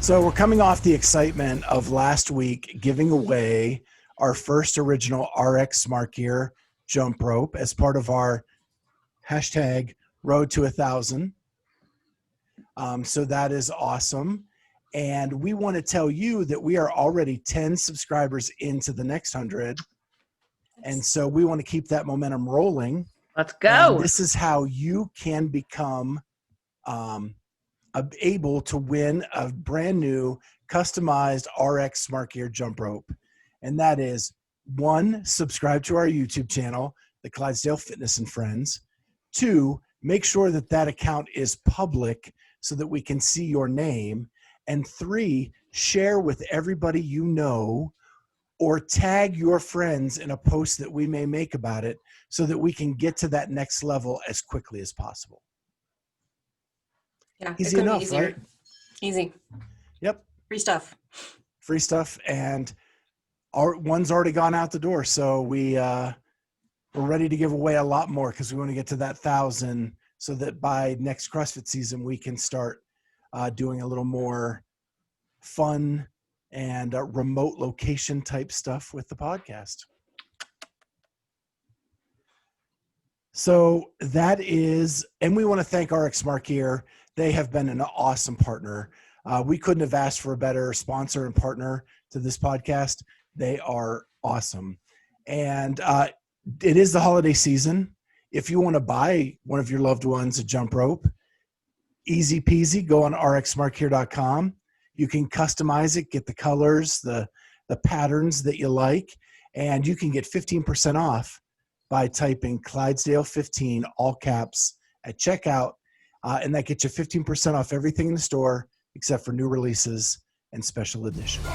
So we're coming off the excitement of last week giving away our first original RX Smart Gear jump rope as part of our hashtag Road to 1,000. So that is awesome. And we want to tell you that we are already 10 subscribers into the next 100. And so we want to keep that momentum rolling. Let's go. And this is how you can become able to win a brand new customized RX Smart Gear jump rope. And that is 1, subscribe to our YouTube channel, the Clydesdale Fitness and Friends. 2, make sure that that account is public so that we can see your name. And 3, share with everybody you know or tag your friends in a post that we may make about it so that we can get to that next level as quickly as possible. Yeah, Easy enough, right? Easy. Yep. Free stuff. Free stuff, and our one's already gone out the door, so we're ready to give away a lot more because we want to get to that 1,000 so that by next CrossFit season we can start doing a little more fun and remote location type stuff with the podcast. So that is, and we want to thank RX Smart Gear. They have been an awesome partner. We couldn't have asked for a better sponsor and partner to this podcast. They are awesome. And it is the holiday season. If you want to buy one of your loved ones a jump rope, easy peasy, go on rxsmartgear.com. You can customize it, get the colors, the patterns that you like, and you can get 15% off by typing Clydesdale 15, all caps, at checkout. And that gets you 15% off everything in the store except for new releases and special editions.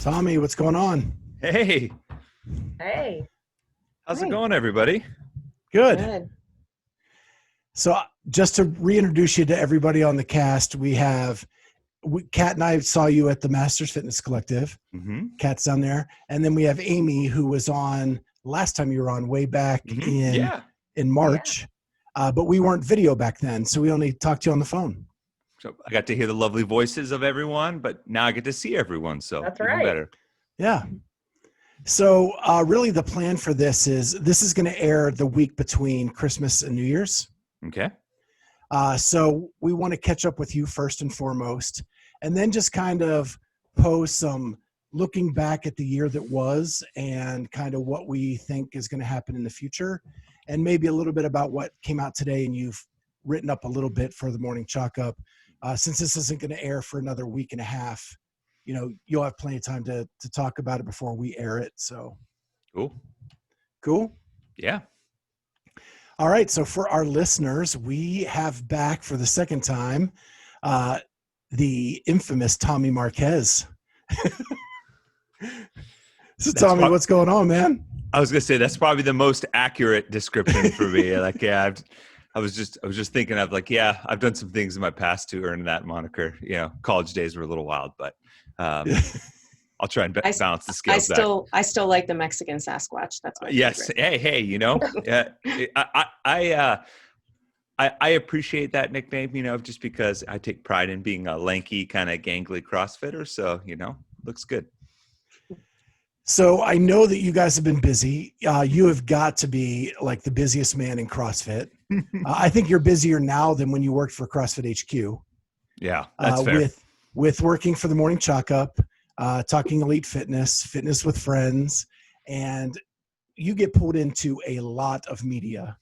Tommy, what's going on? Hey. Hey. How's it going, everybody? Good. So just to reintroduce you to everybody on the cast, Kat and I saw you at the Masters Fitness Collective. Mm-hmm. Kat's down there. And then we have Amy, who was on last time you were on way back in March. Yeah. But we weren't video back then, so we only talked to you on the phone. So I got to hear the lovely voices of everyone, but now I get to see everyone, so that's even right. better. Yeah. So really the plan for this is going to air the week between Christmas and New Year's. Okay. So we want to catch up with you first and foremost, and then just kind of post some looking back at the year that was and kind of what we think is going to happen in the future, and maybe a little bit about what came out today and you've written up a little bit for the morning chalk up. Since this isn't going to air for another week and a half, you'll have plenty of time to talk about it before we air it. So cool. Yeah. All right. So for our listeners, we have back for the second time, the infamous Tommy Marquez. So Tommy, what's going on, man? I was going to say, that's probably the most accurate description for me. I was just thinking of I've done some things in my past to earn that moniker. College days were a little wild, but I'll try and balance the scales back. I still like the Mexican Sasquatch. That's my favorite. I appreciate that nickname, just because I take pride in being a lanky, kind of gangly CrossFitter. So, looks good. So I know that you guys have been busy. You have got to be like the busiest man in CrossFit. I think you're busier now than when you worked for CrossFit HQ. Yeah, that's fair. With working for the Morning Chalk Up, talking elite fitness with friends, and you get pulled into a lot of media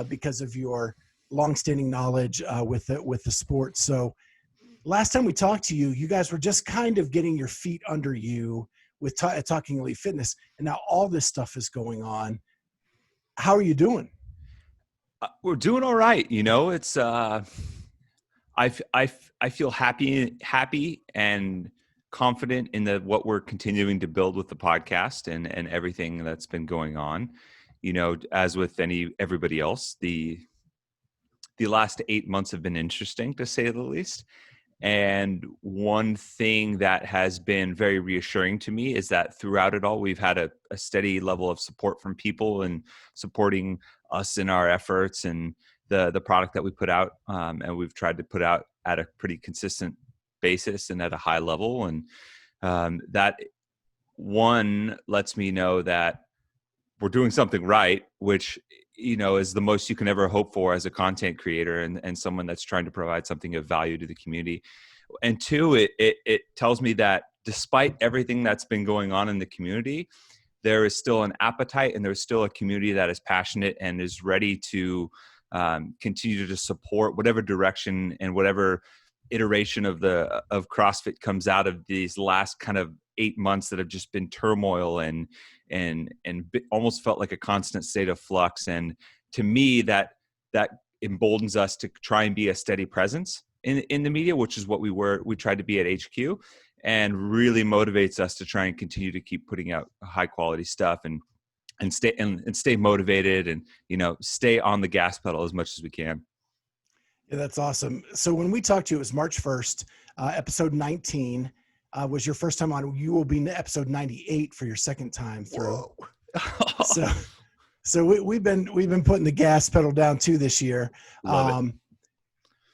because of your longstanding knowledge with the sport. So last time we talked to you, you guys were just kind of getting your feet under you with talking elite fitness, and now all this stuff is going on. How are you doing? We're doing all right. It's I feel happy and confident in what we're continuing to build with the podcast and everything that's been going on. As with everybody else, the the last 8 months have been interesting, to say the least. And one thing that has been very reassuring to me is that throughout it all, we've had a steady level of support from people and supporting us in our efforts and the product that we put out. And we've tried to put out at a pretty consistent basis and at a high level. And that one lets me know that we're doing something right, which, is the most you can ever hope for as a content creator and someone that's trying to provide something of value to the community. And two, it tells me that despite everything that's been going on in the community, there is still an appetite and there's still a community that is passionate and is ready to continue to support whatever direction and whatever iteration of CrossFit comes out of these last kind of 8 months that have just been turmoil and almost felt like a constant state of flux. And to me, that emboldens us to try and be a steady presence in the media, which is what we tried to be at HQ, and really motivates us to try and continue to keep putting out high quality stuff and stay motivated and, stay on the gas pedal as much as we can. Yeah, that's awesome. So when we talked to you, it was March 1st, episode 19 was your first time on. You will be in episode 98 for your second time through. So we've been putting the gas pedal down too this year. Love it.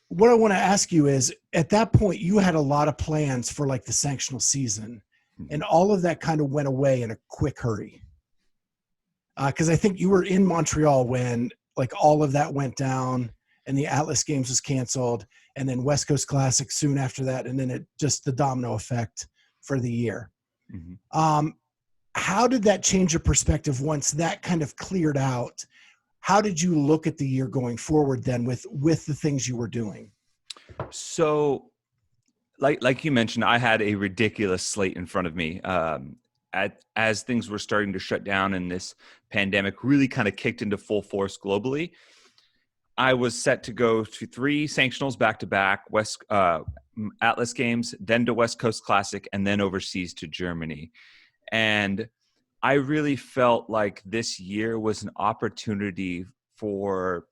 What I want to ask you is, at that point, you had a lot of plans for like the sanctional season, and all of that kind of went away in a quick hurry. Because I think you were in Montreal when like all of that went down and the Atlas Games was canceled, and then West Coast Classic soon after that, and then it just the domino effect for the year. Mm-hmm. How did that change your perspective once that kind of cleared out? How did you look at the year going forward then with the things you were doing? So like you mentioned, I had a ridiculous slate in front of me. As things were starting to shut down and this pandemic really kind of kicked into full force globally, I was set to go to 3 sanctionals back-to-back, Atlas Games, then to West Coast Classic, and then overseas to Germany. And I really felt like this year was an opportunity for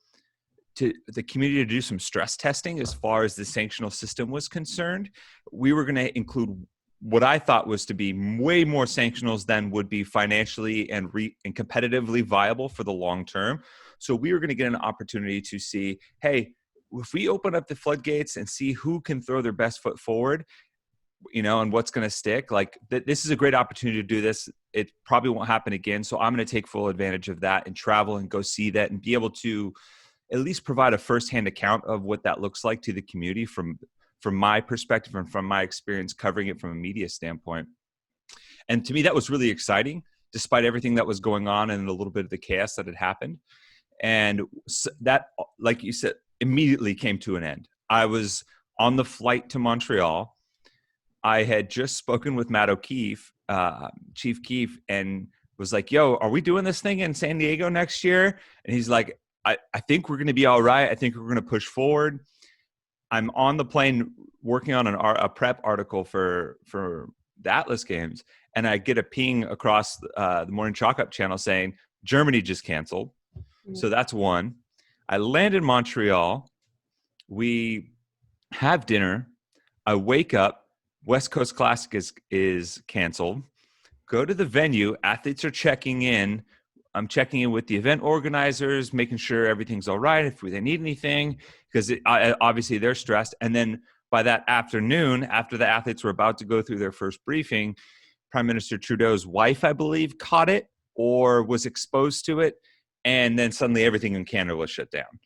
the community to do some stress testing as far as the sanctional system was concerned. We were going to include what I thought was to be way more sanctionals than would be financially and competitively viable for the long term. So we were going to get an opportunity to see, hey, if we open up the floodgates and see who can throw their best foot forward, and what's going to stick, like this is a great opportunity to do this. It probably won't happen again. So I'm going to take full advantage of that and travel and go see that and be able to at least provide a firsthand account of what that looks like to the community from my perspective and from my experience covering it from a media standpoint. And to me, that was really exciting, despite everything that was going on and a little bit of the chaos that had happened. And that, like you said, immediately came to an end. I was on the flight to Montreal. I had just spoken with Matt O'Keefe, Chief Keefe, and was like, yo, are we doing this thing in San Diego next year? And he's like, I think we're going to be all right. I think we're going to push forward. I'm on the plane working on a prep article for the Atlas Games, and I get a ping across the Morning Chalk Up channel saying, Germany just canceled. So that's one. I land in Montreal. We have dinner. I wake up. West Coast Classic is canceled. Go to the venue. Athletes are checking in. I'm checking in with the event organizers, making sure everything's all right, if they need anything, because obviously they're stressed. And then by that afternoon, after the athletes were about to go through their first briefing, Prime Minister Trudeau's wife, I believe, caught it or was exposed to it. And then suddenly everything in Canada was shut down.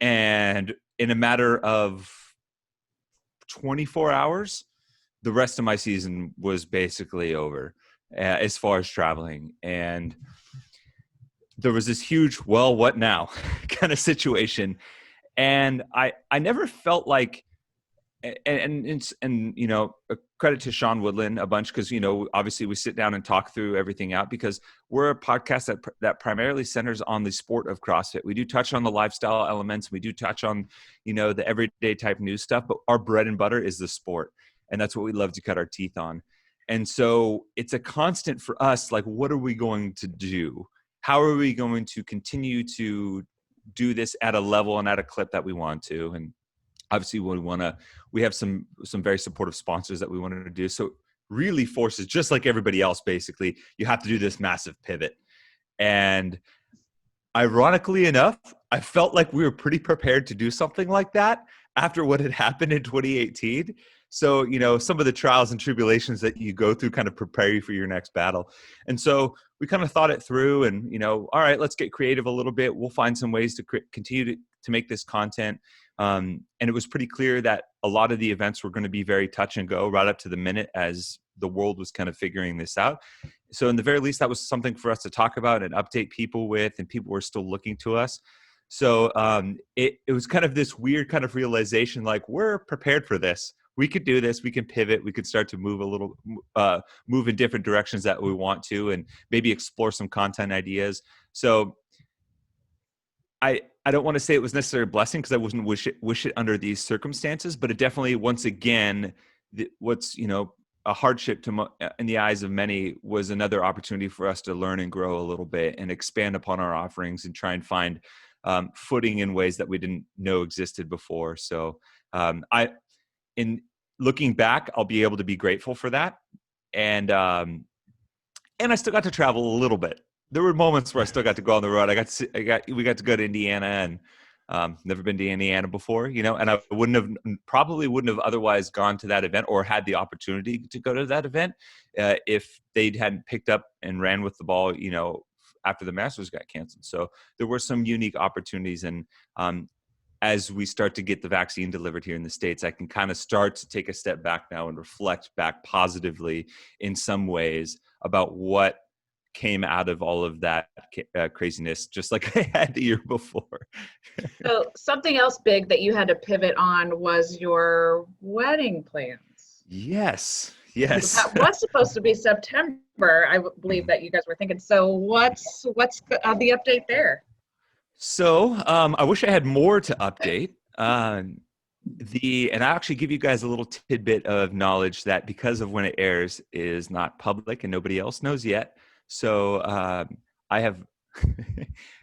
And in a matter of 24 hours, the rest of my season was basically over as far as traveling. And there was this huge, well, what now kind of situation. And I never felt like, and a credit to Sean Woodland a bunch, because, obviously we sit down and talk through everything out, because we're a podcast that primarily centers on the sport of CrossFit. We do touch on the lifestyle elements. We do touch on, the everyday type news stuff, but our bread and butter is the sport. And that's what we love to cut our teeth on. And so it's a constant for us, like, what are we going to do? How are we going to continue to do this at a level and at a clip that we want to. And obviously we have some very supportive sponsors that we wanted to do. So really forces, just like everybody else, basically, you have to do this massive pivot. And ironically enough, I felt like we were pretty prepared to do something like that after what had happened in 2018. So, you know, some of the trials and tribulations that you go through kind of prepare you for your next battle. And so we kind of thought it through and, you know, all right, let's get creative a little bit. We'll find some ways to continue to make this content. And it was pretty clear that a lot of the events were going to be very touch and go right up to the minute as the world was kind of figuring this out. So in the very least, that was something for us to talk about and update people with, and people were still looking to us. So it was kind of this weird kind of realization, like, we're prepared for this. We could do this. We can pivot. We could start to move a little, move in different directions that we want to, and maybe explore some content ideas. So I don't want to say it was necessarily a blessing, because I wouldn't wish it under these circumstances, but it definitely, once again, what's, you know, a hardship in the eyes of many was another opportunity for us to learn and grow a little bit and expand upon our offerings and try and find footing in ways that we didn't know existed before. So in looking back, I'll be able to be grateful for that. And I still got to travel a little bit. There were moments where I still got to go on the road. We got to go to Indiana, and never been to Indiana before, you know, and I probably wouldn't have otherwise gone to that event or had the opportunity to go to that event if they hadn't picked up and ran with the ball, you know, after the Masters got canceled. So there were some unique opportunities. And as we start to get the vaccine delivered here in the States, I can kind of start to take a step back now and reflect back positively in some ways about what came out of all of that craziness, just like I had the year before. So something else big that you had to pivot on was your wedding plans. Yes. That was supposed to be September, I believe that you guys were thinking. So what's the update there? So I wish I had more to update. And I'll actually give you guys a little tidbit of knowledge that, because of when it airs, is not public and nobody else knows yet. So I have,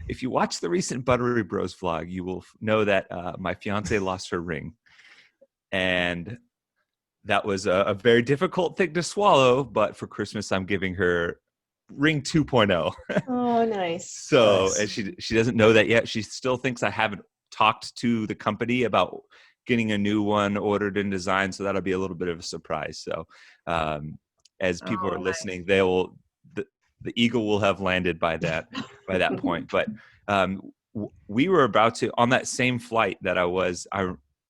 if you watch the recent Buttery Bros vlog, you will know that my fiance lost her ring. And that was a very difficult thing to swallow. But for Christmas, I'm giving her ring 2.0. Oh, nice. So, Nice. and she doesn't know that yet. She still thinks I haven't talked to the company about getting a new one ordered and designed. So that'll be a little bit of a surprise. So as people are listening, they will, the eagle will have landed by that point. But we were about to, on that same flight that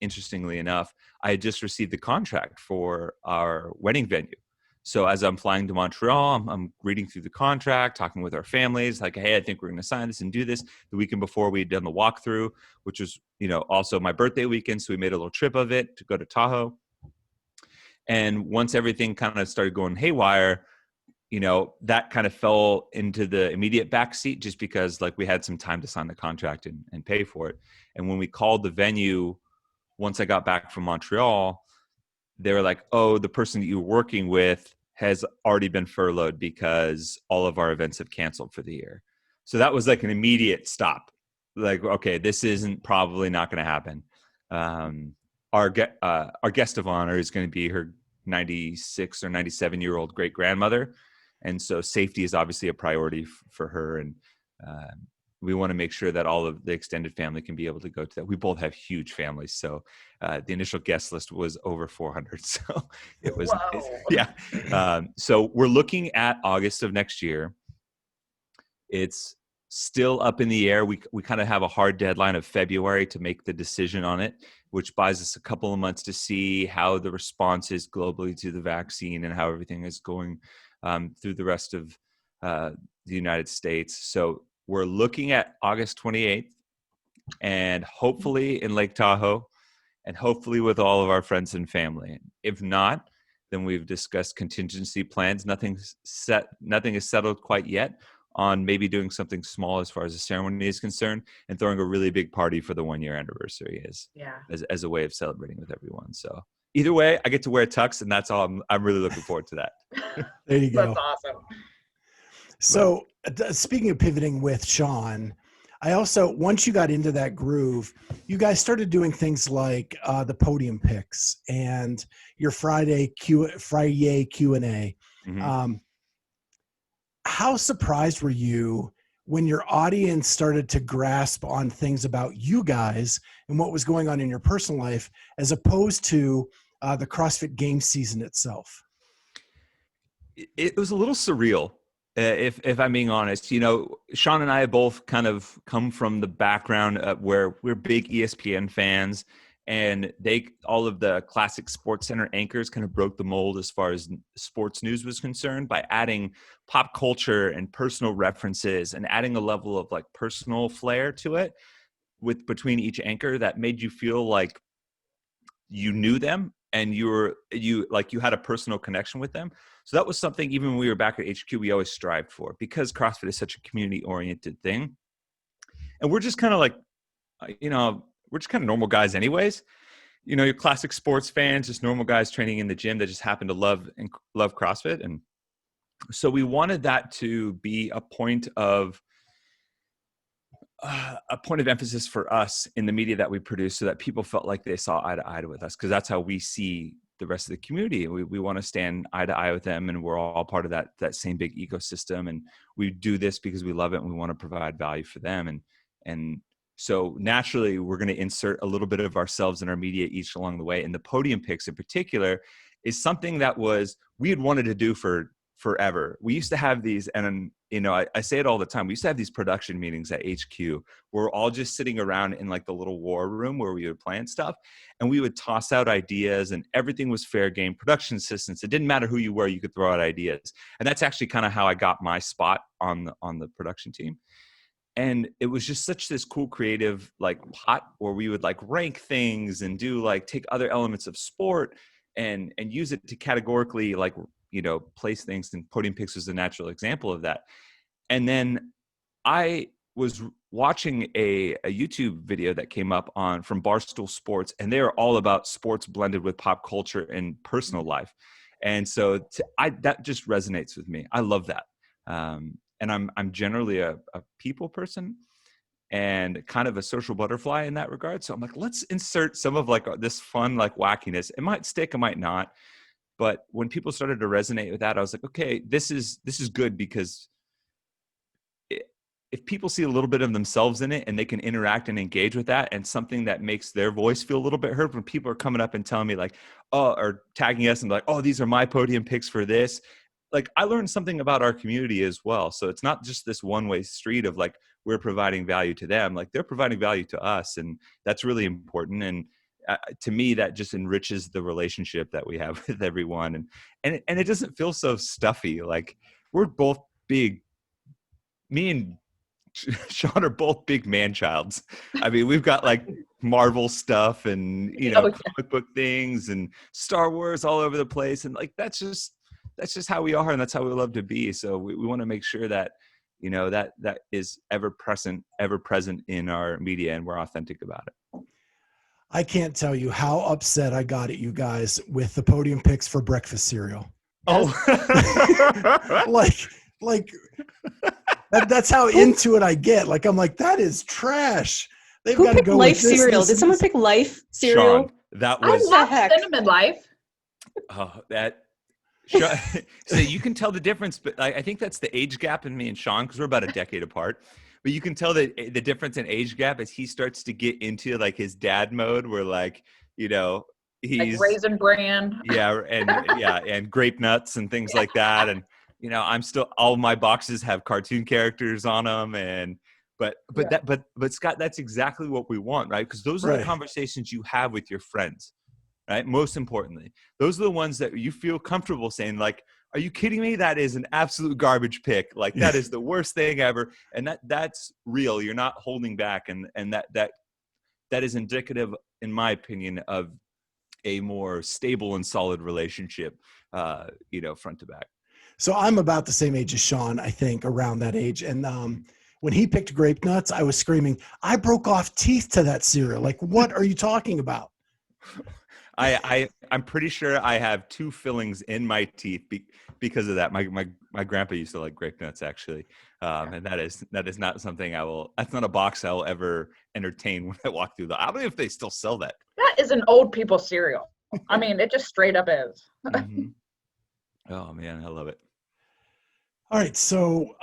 interestingly enough, I had just received the contract for our wedding venue. So as I'm flying to Montreal, I'm reading through the contract, talking with our families, like, hey, I think we're going to sign this and do this. The weekend before, we had done the walkthrough, which was, you know, also my birthday weekend. So we made a little trip of it to go to Tahoe. And once everything kind of started going haywire, you know, that kind of fell into the immediate backseat, just because, like, we had some time to sign the contract and pay for it. And when we called the venue, once I got back from Montreal, they were like, oh, the person that you were working with has already been furloughed because all of our events have canceled for the year. So that was like an immediate stop. Like, okay, this isn't probably not going to happen. Our guest of honor is going to be her 96 or 97-year-old great grandmother. And so safety is obviously a priority for her. And we want to make sure that all of the extended family can be able to go to that. We both have huge families. So the initial guest list was over 400. So it was, yeah. So we're looking at August of next year. It's still up in the air. We kind of have a hard deadline of February to make the decision on it, which buys us a couple of months to see how the response is globally to the vaccine and how everything is going through the rest of the United States. So we're looking at August 28th, and hopefully in Lake Tahoe, and hopefully with all of our friends and family. If not, then we've discussed contingency plans. Nothing is settled quite yet on maybe doing something small as far as the ceremony is concerned, and throwing a really big party for the 1-year anniversary as a way of celebrating with everyone. So either way, I get to wear a tux, and that's all. I'm really looking forward to that. There you go. That's awesome. So speaking of pivoting with Sean, I also, once you got into that groove, you guys started doing things like the podium picks and your Friday Q&A. Mhm. How surprised were you when your audience started to grasp on things about you guys and what was going on in your personal life, as opposed to the CrossFit game season itself? It was a little surreal, if I'm being honest. You know, Sean and I both kind of come from the background of where we're big ESPN fans, and all of the classic Sports Center anchors kind of broke the mold as far as sports news was concerned by adding pop culture and personal references and adding a level of like personal flair to it between each anchor that made you feel like you knew them and you had a personal connection with them. So that was something, even when we were back at HQ, we always strived for, because CrossFit is such a community oriented thing. And we're just kind of like, we're just kind of normal guys anyways. You know, your classic sports fans, just normal guys training in the gym that just happen to love CrossFit. And so we wanted that to be a point of emphasis for us in the media that we produce, so that people felt like they saw eye to eye with us, because that's how we see the rest of the community. We want to stand eye to eye with them, and we're all part of that same big ecosystem. And we do this because we love it, and we want to provide value for them. And so naturally, we're going to insert a little bit of ourselves in our media each along the way. And the podium picks in particular is something that we had wanted to do for forever. We used to have these, and I say it all the time, we used to have these production meetings at HQ where we're all just sitting around in like the little war room where we would plan stuff, and we would toss out ideas, and everything was fair game. Production assistants, it didn't matter who you were, you could throw out ideas. And that's actually kind of how I got my spot on the production team. And it was just such this cool creative like pot where we would like rank things and do like take other elements of sport and use it to categorically like, place things. And podium picks was a natural example of that. And then I was watching a YouTube video that came up from Barstool Sports, and they are all about sports blended with pop culture and personal life. And so that just resonates with me. I love that. And I'm generally a people person and kind of a social butterfly in that regard. So I'm like, let's insert some of like this fun, like wackiness. It might stick, it might not. But when people started to resonate with that, I was like, okay, this is good, because if people see a little bit of themselves in it and they can interact and engage with that, and something that makes their voice feel a little bit heard, when people are coming up and telling me like, or tagging us and like, oh, these are my podium picks for this. Like, I learned something about our community as well. So it's not just this one-way street of like, we're providing value to them, like they're providing value to us. And that's really important. And to me, that just enriches the relationship that we have with everyone. And it doesn't feel so stuffy. Like, we're both me and Sean are both big man-childs. I mean, we've got like Marvel stuff and, comic book things and Star Wars all over the place. And like, that's just how we are. And that's how we love to be. So we want to make sure that, that is ever present in our media, and we're authentic about it. I can't tell you how upset I got at you guys with the podium picks for breakfast cereal. Oh, like that's how into it I get. Like, I'm like, that is trash. They've got to go Life with this, cereal. Did someone pick Life cereal? Sean, that was. I love heck? Cinnamon Life. Oh, so you can tell the difference, but I think that's the age gap in me and Sean, because we're about a decade apart. But you can tell that the difference in age gap as he starts to get into like his dad mode, where like, he's like Raisin Bran. and grape nuts and things like that. And I'm still, all my boxes have cartoon characters on them, but Scott, that's exactly what we want, right? Because those are the conversations you have with your friends. Right. Most importantly, those are the ones that you feel comfortable saying, like, are you kidding me? That is an absolute garbage pick. Like, that is the worst thing ever. And that's real. You're not holding back. And that is indicative, in my opinion, of a more stable and solid relationship, front to back. So I'm about the same age as Sean, I think, around that age. And when he picked grape nuts, I was screaming, I broke off teeth to that cereal. Like, what are you talking about? I'm pretty sure I have 2 fillings in my teeth because of that. My grandpa used to like grape nuts, actually. And that is not something that's not a box I'll ever entertain when I walk through I don't know if they still sell that. That is an old people cereal. I mean, it just straight up is. Mm-hmm. Oh man, I love it. All right. So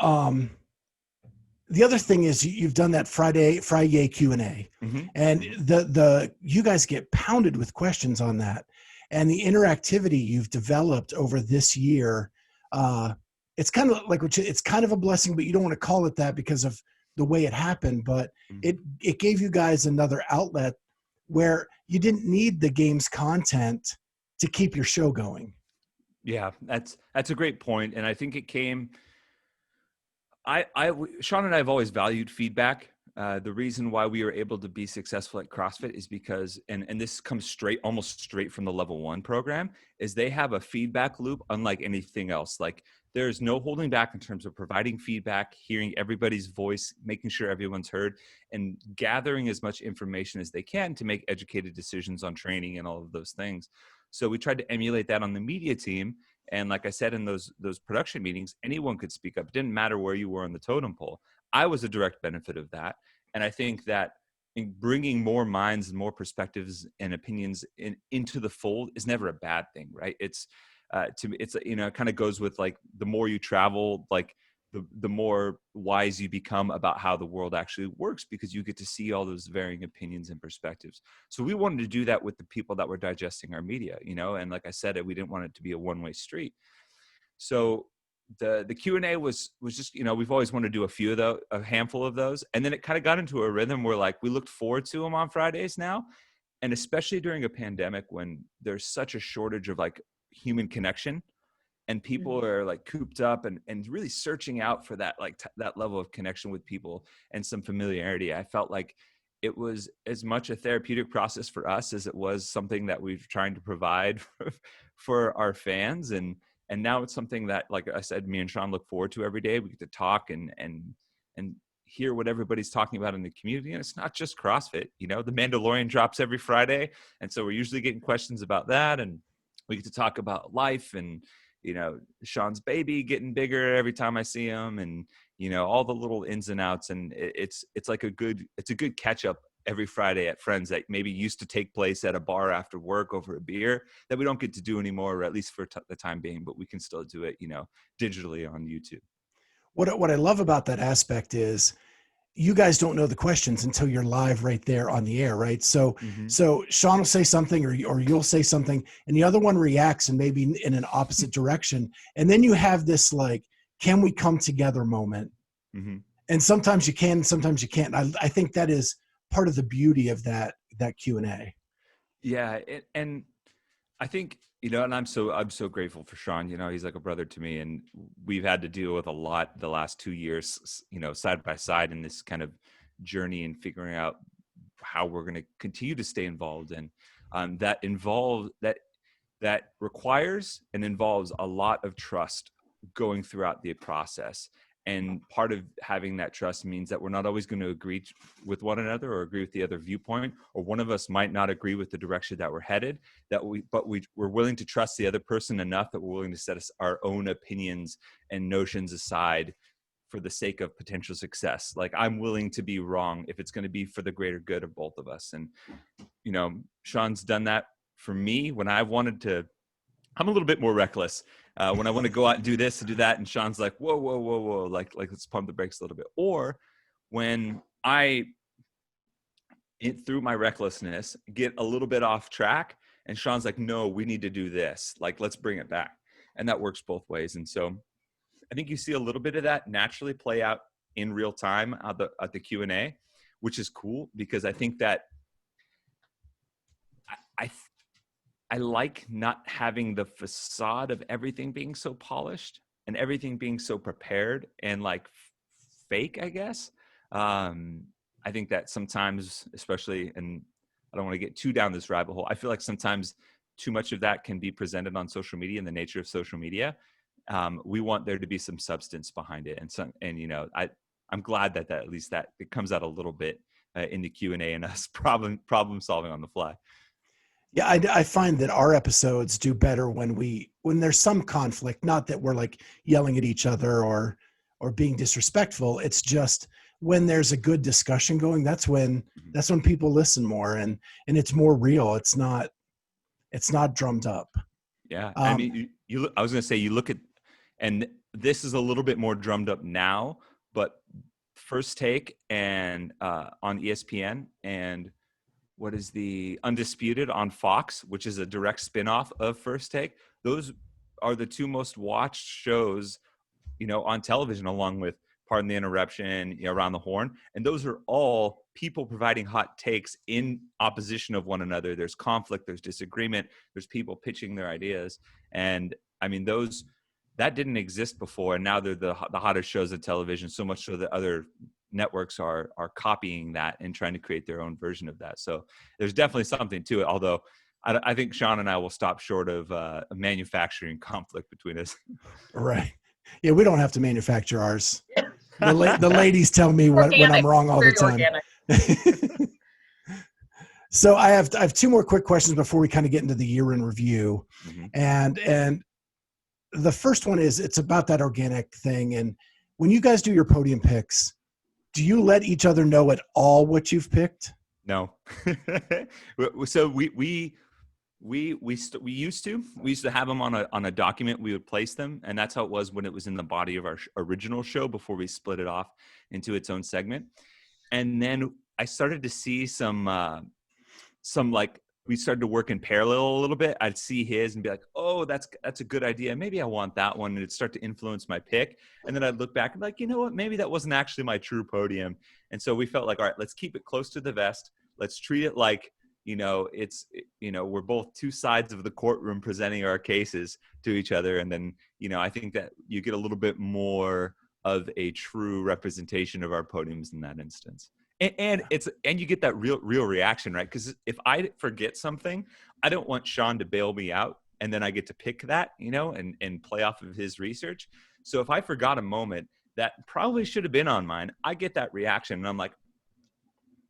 the other thing is you've done that Friday Q&A, Mm-hmm. and you guys get pounded with questions on that, and the interactivity you've developed over this year. It's kind of like it's kind of a blessing, but you don't want to call it that because of the way it happened. But it gave you guys another outlet where you didn't need the game's content to keep your show going. Yeah, that's a great point, and I think it came. Sean and I have always valued feedback. The reason why we were able to be successful at CrossFit is because, and this comes almost straight from the level 1 program, is they have a feedback loop unlike anything else. Like there's no holding back in terms of providing feedback, hearing everybody's voice, making sure everyone's heard, and gathering as much information as they can to make educated decisions on training and all of those things. So we tried to emulate that on the media team. And like I said, in those production meetings, anyone could speak up. It didn't matter where you were on the totem pole. I was a direct benefit of that. And I think that in bringing more minds and more perspectives and opinions into the fold is never a bad thing, right? It's it kind of goes with like the more you travel, like the more wise you become about how the world actually works, because you get to see all those varying opinions and perspectives. So we wanted to do that with the people that were digesting our media, and like I said, we didn't want it to be a one-way street. So the Q&A was just, we've always wanted to do a handful of those. And then it kind of got into a rhythm where like we looked forward to them on Fridays now. And especially during a pandemic when there's such a shortage of like human connection, and people are like cooped up and really searching out for that, like that level of connection with people and some familiarity. I felt like it was as much a therapeutic process for us as it was something that we've trying to provide for our fans. And now it's something that, like I said, me and Sean look forward to every day. We get to talk and hear what everybody's talking about in the community. And it's not just CrossFit, the Mandalorian drops every Friday. And so we're usually getting questions about that. And we get to talk about life and, Sean's baby getting bigger every time I see him, and, all the little ins and outs. And it's like a good catch up every Friday at friends that maybe used to take place at a bar after work over a beer that we don't get to do anymore, or at least for the time being, but we can still do it, digitally on YouTube. What I love about that aspect is you guys don't know the questions until you're live right there on the air, right? So so Sean will say something or you'll say something and the other one reacts and maybe in an opposite direction. And then you have this like, can we come together moment? And sometimes you can, sometimes you can't. I think that is part of the beauty of that Q&A. Yeah. And I think, and I'm so grateful for Sean. He's like a brother to me, and we've had to deal with a lot the last 2 years, side by side in this kind of journey and figuring out how we're going to continue to stay involved. And that requires and involves a lot of trust going throughout the process. And part of having that trust means that we're not always going to agree with one another or agree with the other viewpoint, or one of us might not agree with the direction that we're headed, but we're willing to trust the other person enough that we're willing to set our own opinions and notions aside for the sake of potential success. Like I'm willing to be wrong if it's going to be for the greater good of both of us. And, Sean's done that for me when I wanted to. I'm a little bit more reckless when I want to go out and do this and do that. And Sean's like, whoa, like let's pump the brakes a little bit. Or when through my recklessness, get a little bit off track, and Sean's like, no, we need to do this. Like, let's bring it back. And that works both ways. And so I think you see a little bit of that naturally play out in real time at the Q&A, which is cool, because I think that I like not having the facade of everything being so polished and everything being so prepared and like fake, I guess. I think that sometimes, especially, and I don't want to get too down this rabbit hole, I feel like sometimes too much of that can be presented on social media and the nature of social media. We want there to be some substance behind it. I'm glad that at least that it comes out a little bit in the Q&A and us problem solving on the fly. Yeah, I find that our episodes do better when there's some conflict, not that we're like yelling at each other or or being disrespectful. It's just when there's a good discussion going, that's when people listen more, and it's more real. It's not drummed up. Yeah. I mean, I was going to say, you look at, and this is a little bit more drummed up now, but First Take and on ESPN, and what is the Undisputed on Fox, which is a direct spinoff of First Take. Those are the two most watched shows, on television, along with Pardon the Interruption, Around the Horn. And those are all people providing hot takes in opposition of one another. There's conflict, there's disagreement, there's people pitching their ideas. And I mean, that didn't exist before. And now they're the hottest shows of television, so much so that other networks are copying that and trying to create their own version of that. So there's definitely something to it. Although I think Sean and I will stop short of manufacturing conflict between us. Right. Yeah, we don't have to manufacture ours. The ladies tell me when I'm wrong all the time. So I have two more quick questions before we kind of get into the year in review. Mm-hmm. And the first one is, it's about that organic thing. And when you guys do your podium picks, do you let each other know at all what you've picked? No. So we used to have them on a document. We would place them, and that's how it was when it was in the body of our original show before we split it off into its own segment. And then I started to see some like, we started to work in parallel a little bit. I'd see his and be like, oh, that's a good idea. Maybe I want that one. And it'd start to influence my pick. And then I'd look back and be like, you know what? Maybe that wasn't actually my true podium. And so we felt like, all right, let's keep it close to the vest. Let's treat it like, we're both two sides of the courtroom presenting our cases to each other. And then, I think that you get a little bit more of a true representation of our podiums in that instance. And you get that real reaction, right? Because if I forget something, I don't want Sean to bail me out, and then I get to pick that, and play off of his research. So if I forgot a moment that probably should have been on mine, I get that reaction, and I'm like,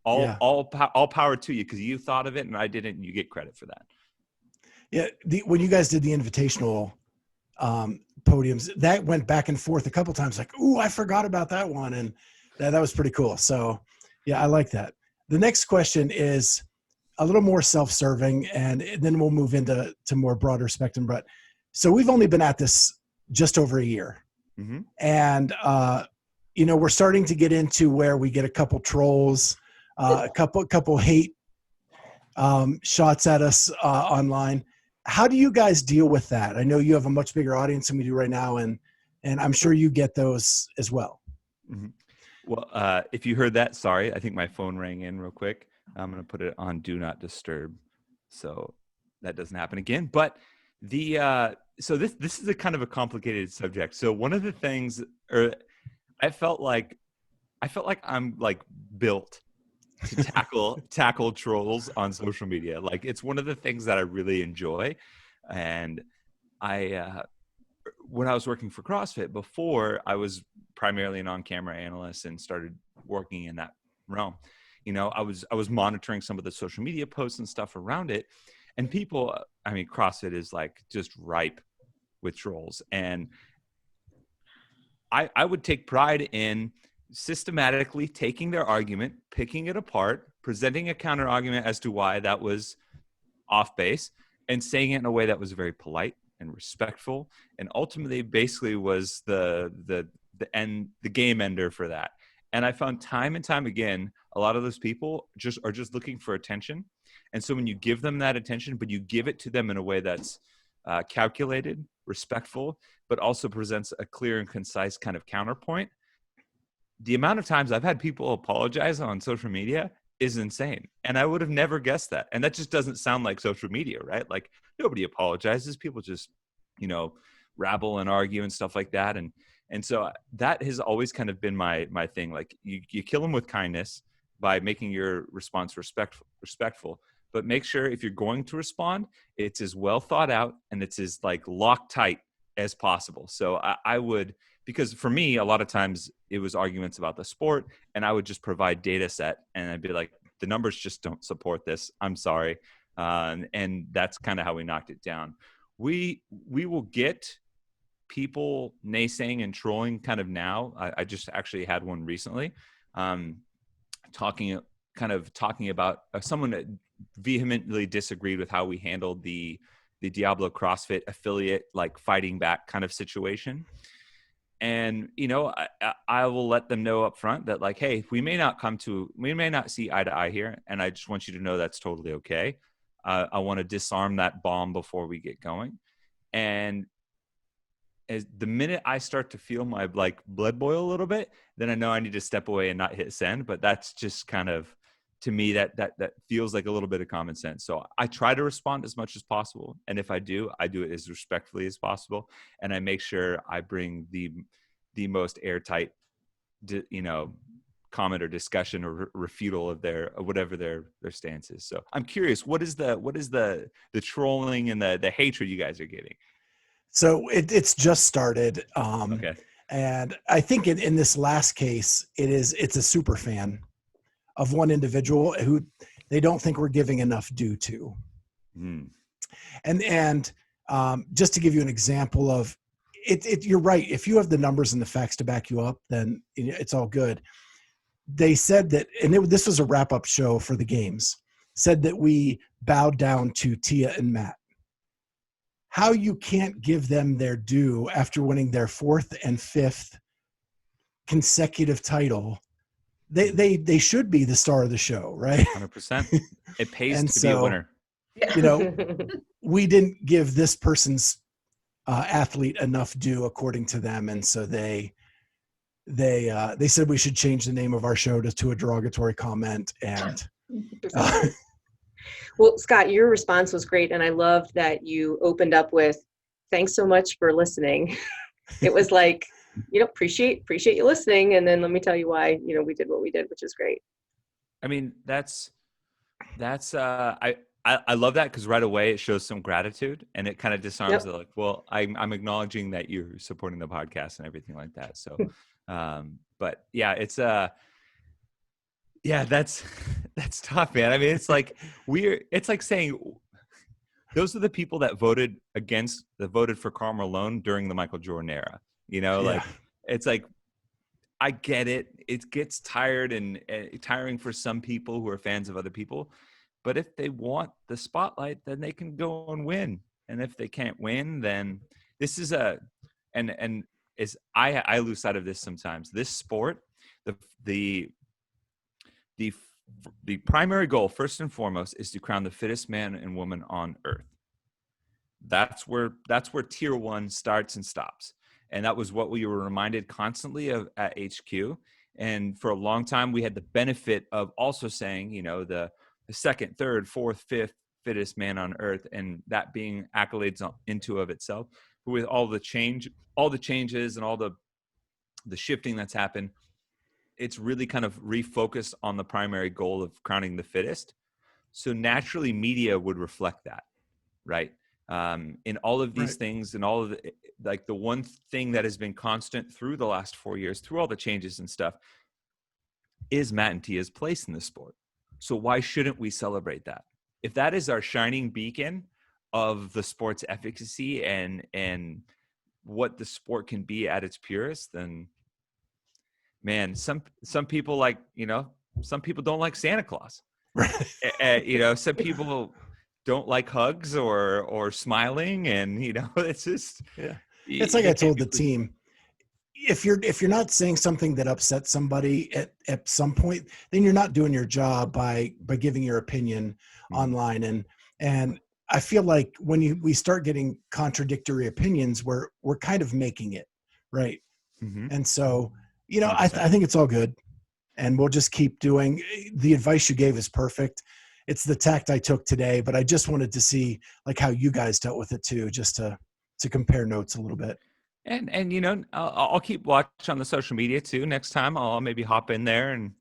all power to you, because you thought of it and I didn't, and you get credit for that. Yeah, when you guys did the invitational podiums, that went back and forth a couple times. Like, ooh, I forgot about that one, and that was pretty cool. So. Yeah, I like that. The next question is a little more self-serving, and then we'll move into more broader spectrum. But so we've only been at this just over a year. Mm-hmm. And, we're starting to get into where we get a couple trolls, a couple hate shots at us online. How do you guys deal with that? I know you have a much bigger audience than we do right now, and I'm sure you get those as well. Mm-hmm. Well, if you heard that, sorry, I think my phone rang in real quick. I'm going to put it on Do Not Disturb, so that doesn't happen again. But so this is a kind of a complicated subject. So one of the things, I felt like I'm like built to tackle trolls on social media. Like, it's one of the things that I really enjoy. And when I was working for CrossFit before, I was primarily an on-camera analyst and started working in that realm. I was monitoring some of the social media posts and stuff around it, and people, I mean, CrossFit is like just ripe with trolls. And I would take pride in systematically taking their argument, picking it apart, presenting a counter argument as to why that was off base, and saying it in a way that was very polite and respectful, and ultimately basically was the game ender for that. And I found time and time again, a lot of those people are just looking for attention. And so when you give them that attention, but you give it to them in a way that's calculated, respectful, but also presents a clear and concise kind of counterpoint, the amount of times I've had people apologize on social media is insane. And I would have never guessed that. And that just doesn't sound like social media, right? Like, nobody apologizes. People just, rabble and argue and stuff like that. And so that has always kind of been my thing. Like, you kill them with kindness by making your response respectful, but make sure if you're going to respond, it's as well thought out and it's as like locked tight as possible. So I would, because for me, a lot of times it was arguments about the sport, and I would just provide data set and I'd be like, the numbers just don't support this. I'm sorry. And that's kind of how we knocked it down. We will get people naysaying and trolling kind of now. I just actually had one recently, talking about someone that vehemently disagreed with how we handled the Diablo CrossFit affiliate, like fighting back kind of situation. And, I will let them know up front that, like, hey, we may not see eye to eye here. And I just want you to know that's totally okay. I want to disarm that bomb before we get going. And as the minute I start to feel my like blood boil a little bit, then I know I need to step away and not hit send. But that's just kind of, to me, that feels like a little bit of common sense. So I try to respond as much as possible. And if I do it as respectfully as possible. And I make sure I bring the most airtight, comment or discussion or refutal of whatever their stance is. So I'm curious, what is the trolling and the hatred you guys are getting? So it's just started. Okay. And I think in this last case, it's a super fan of one individual who they don't think we're giving enough due to. And just to give you an example of it, you're right. If you have the numbers and the facts to back you up, then it's all good. They said that, and this was a wrap-up show for the games, said that we bowed down to Tia and Matt. How you can't give them their due after winning their 4th and 5th consecutive title. They should be the star of the show, right? 100%. It pays to be a winner. We didn't give this person's athlete enough due according to them, and so they said we should change the name of our show to a derogatory comment. And well, Scott, your response was great, and I loved that you opened up with, "Thanks so much for listening." It was like, appreciate you listening, and then let me tell you why we did what we did, which is great. I mean, that's I love that, because right away it shows some gratitude, and it kind of disarms it. Like, well, I'm acknowledging that you're supporting the podcast and everything like that. So, but yeah, it's that's tough, man. I mean, it's like saying those are the people that voted for Karl Malone during the Michael Jordan era. Like, it's like, I get it. It gets tired and tiring for some people who are fans of other people. But if they want the spotlight, then they can go and win. And if they can't win, then this is I lose sight of this sometimes. This sport, the primary goal, first and foremost, is to crown the fittest man and woman on earth. That's where tier 1 starts and stops. And that was what we were reminded constantly of at HQ. And for a long time, we had the benefit of also saying, the 2nd, 3rd, 4th, 5th fittest man on earth, and that being accolades into of itself. But with all the changes and all the shifting that's happened, it's really kind of refocused on the primary goal of crowning the fittest. So naturally, media would reflect that, right? In all of these things, and all of the one thing that has been constant through the last 4 years, through all the changes and stuff, is Matt and Tia's place in the sport. So why shouldn't we celebrate that? If that is our shining beacon of the sport's efficacy and what the sport can be at its purest, then, man, some people some people don't like Santa Claus. Some people don't like hugs or smiling, and it's just It's like I told the team, if you're not saying something that upsets somebody at some point, then you're not doing your job by giving your opinion online. And I feel like when we start getting contradictory opinions, we're kind of making it right. Mm-hmm. And so, I think it's all good, and we'll just keep doing. The advice you gave is perfect. It's the tact I took today, but I just wanted to see like how you guys dealt with it too, just to compare notes a little bit. And I'll keep watch on the social media too. Next time I'll maybe hop in there and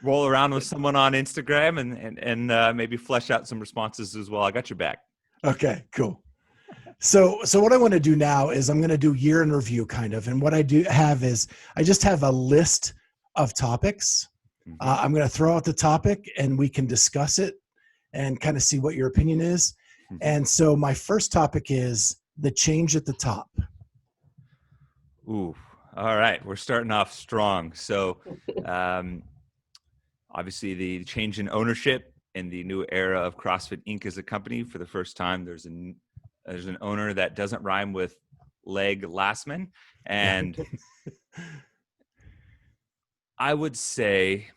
roll around with someone on Instagram and maybe flesh out some responses as well. I got your back. Okay, cool. So what I want to do now is I'm going to do year in review kind of. And what I do have is I just have a list of topics. Mm-hmm. I'm going to throw out the topic and we can discuss it and kind of see what your opinion is. Mm-hmm. And so my first topic is the change at the top. Ooh, all right. We're starting off strong. So, obviously, the change in ownership and the new era of CrossFit Inc. as a company. For the first time, there's an owner that doesn't rhyme with leg Lassman, and I would say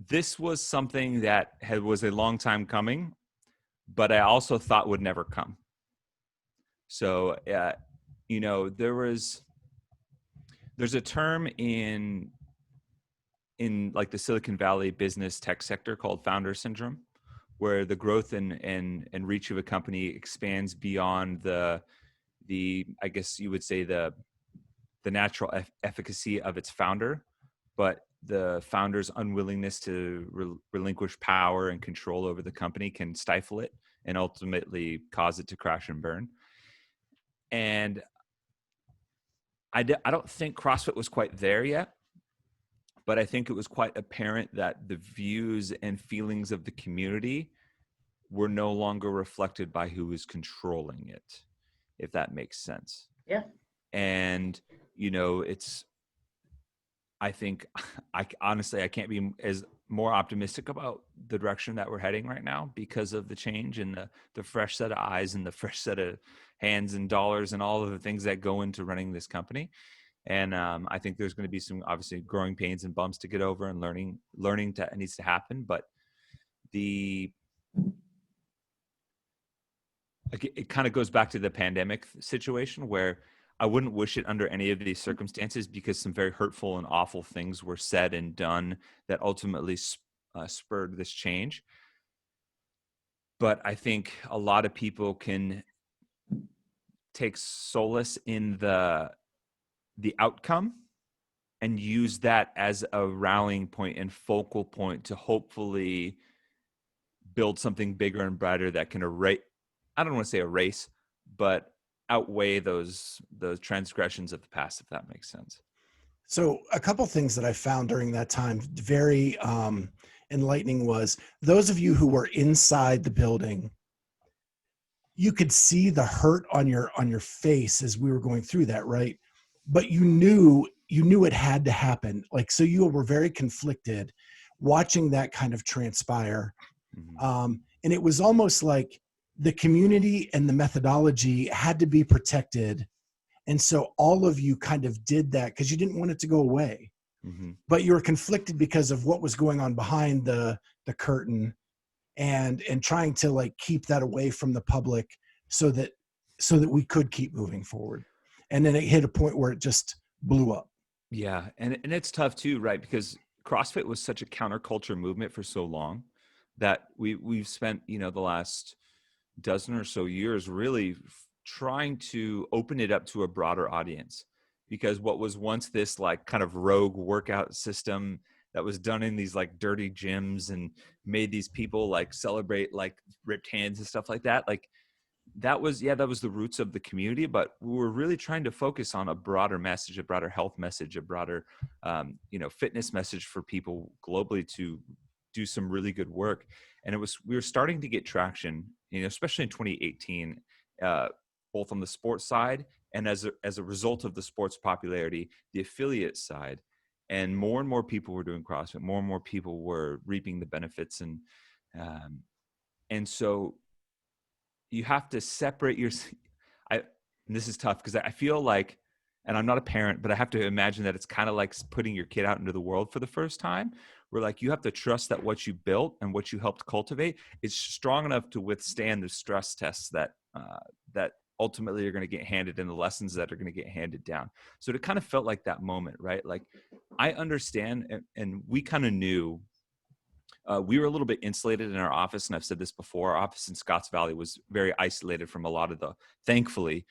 this was something that was a long time coming, but I also thought would never come. So, there's a term in like the Silicon Valley business tech sector called founder syndrome, where the growth and reach of a company expands beyond the I guess you would say the natural efficacy of its founder, but the founder's unwillingness to relinquish power and control over the company can stifle it and ultimately cause it to crash and burn. And I don't think CrossFit was quite there yet, but I think it was quite apparent that the views and feelings of the community were no longer reflected by who was controlling it, if that makes sense. Yeah. And, I think honestly, I can't be as more optimistic about the direction that we're heading right now because of the change and the fresh set of eyes and the fresh set of hands and dollars and all of the things that go into running this company. And I think there's going to be some obviously growing pains and bumps to get over, and learning that needs to happen. But it kind of goes back to the pandemic situation where I wouldn't wish it under any of these circumstances, because some very hurtful and awful things were said and done that ultimately spurred this change. But I think a lot of people can take solace in the outcome and use that as a rallying point and focal point to hopefully build something bigger and brighter that can I don't want to say erase, but outweigh those transgressions of the past, if that makes sense. So a couple things that I found during that time very enlightening was those of you who were inside the building, you could see the hurt on your face as we were going through that, right? But you knew it had to happen. Like, so you were very conflicted watching that kind of transpire. Mm-hmm. And it was almost like the community and the methodology had to be protected. And so all of you kind of did that because you didn't want it to go away. Mm-hmm. But you were conflicted because of what was going on behind the curtain, and trying to like keep that away from the public so that we could keep moving forward. And then it hit a point where it just blew up. Yeah. And it's tough too, right? Because CrossFit was such a counterculture movement for so long that we've spent, the last dozen or so years really trying to open it up to a broader audience, because what was once this like kind of rogue workout system that was done in these like dirty gyms and made these people like celebrate like ripped hands and stuff like that, like that was the roots of the community. But we were really trying to focus on a broader message, a broader health message, a broader fitness message for people globally to do some really good work. And we were starting to get traction, especially in 2018, both on the sports side and as a result of the sports popularity, the affiliate side. And more people were doing CrossFit. More and more people were reaping the benefits. And so you have to separate and this is tough because I feel like, and I'm not a parent, but I have to imagine that it's kind of like putting your kid out into the world for the first time, where like you have to trust that what you built and what you helped cultivate is strong enough to withstand the stress tests that ultimately are going to get handed, and the lessons that are going to get handed down. So it kind of felt like that moment, right? Like I understand, and we kind of knew. We were a little bit insulated in our office, and I've said this before, our office in Scotts Valley was very isolated from thankfully,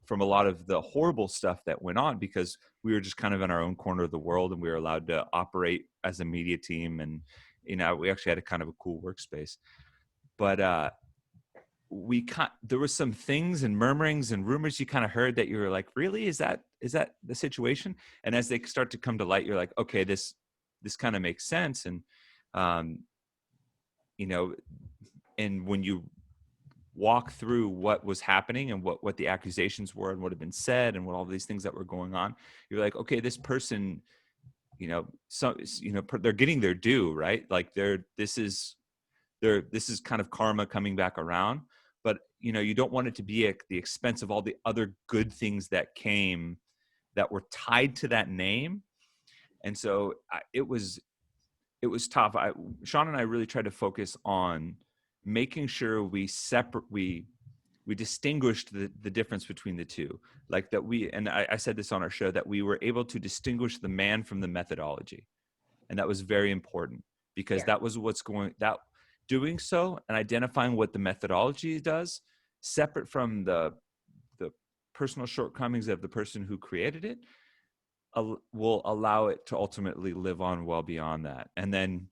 from a lot of the horrible stuff that went on, because we were just kind of in our own corner of the world, and we were allowed to operate as a media team. And, we actually had a kind of a cool workspace. But there was some things and murmurings and rumors you kind of heard that you were like, really, is that the situation? And as they start to come to light, you're like, okay, this kind of makes sense. And and when you walk through what was happening and what the accusations were and what had been said and what all these things that were going on, you're like, okay, this person, they're getting their due, right? Like this is kind of karma coming back around, but you don't want it to be at the expense of all the other good things that came that were tied to that name. And so it was tough. Sean and I really tried to focus on making sure we distinguished the difference between the two, like that I said this on our show, that we were able to distinguish the man from the methodology. And that was very important, because that was doing so and identifying what the methodology does, separate from the personal shortcomings of the person who created it, will allow it to ultimately live on well beyond that. And then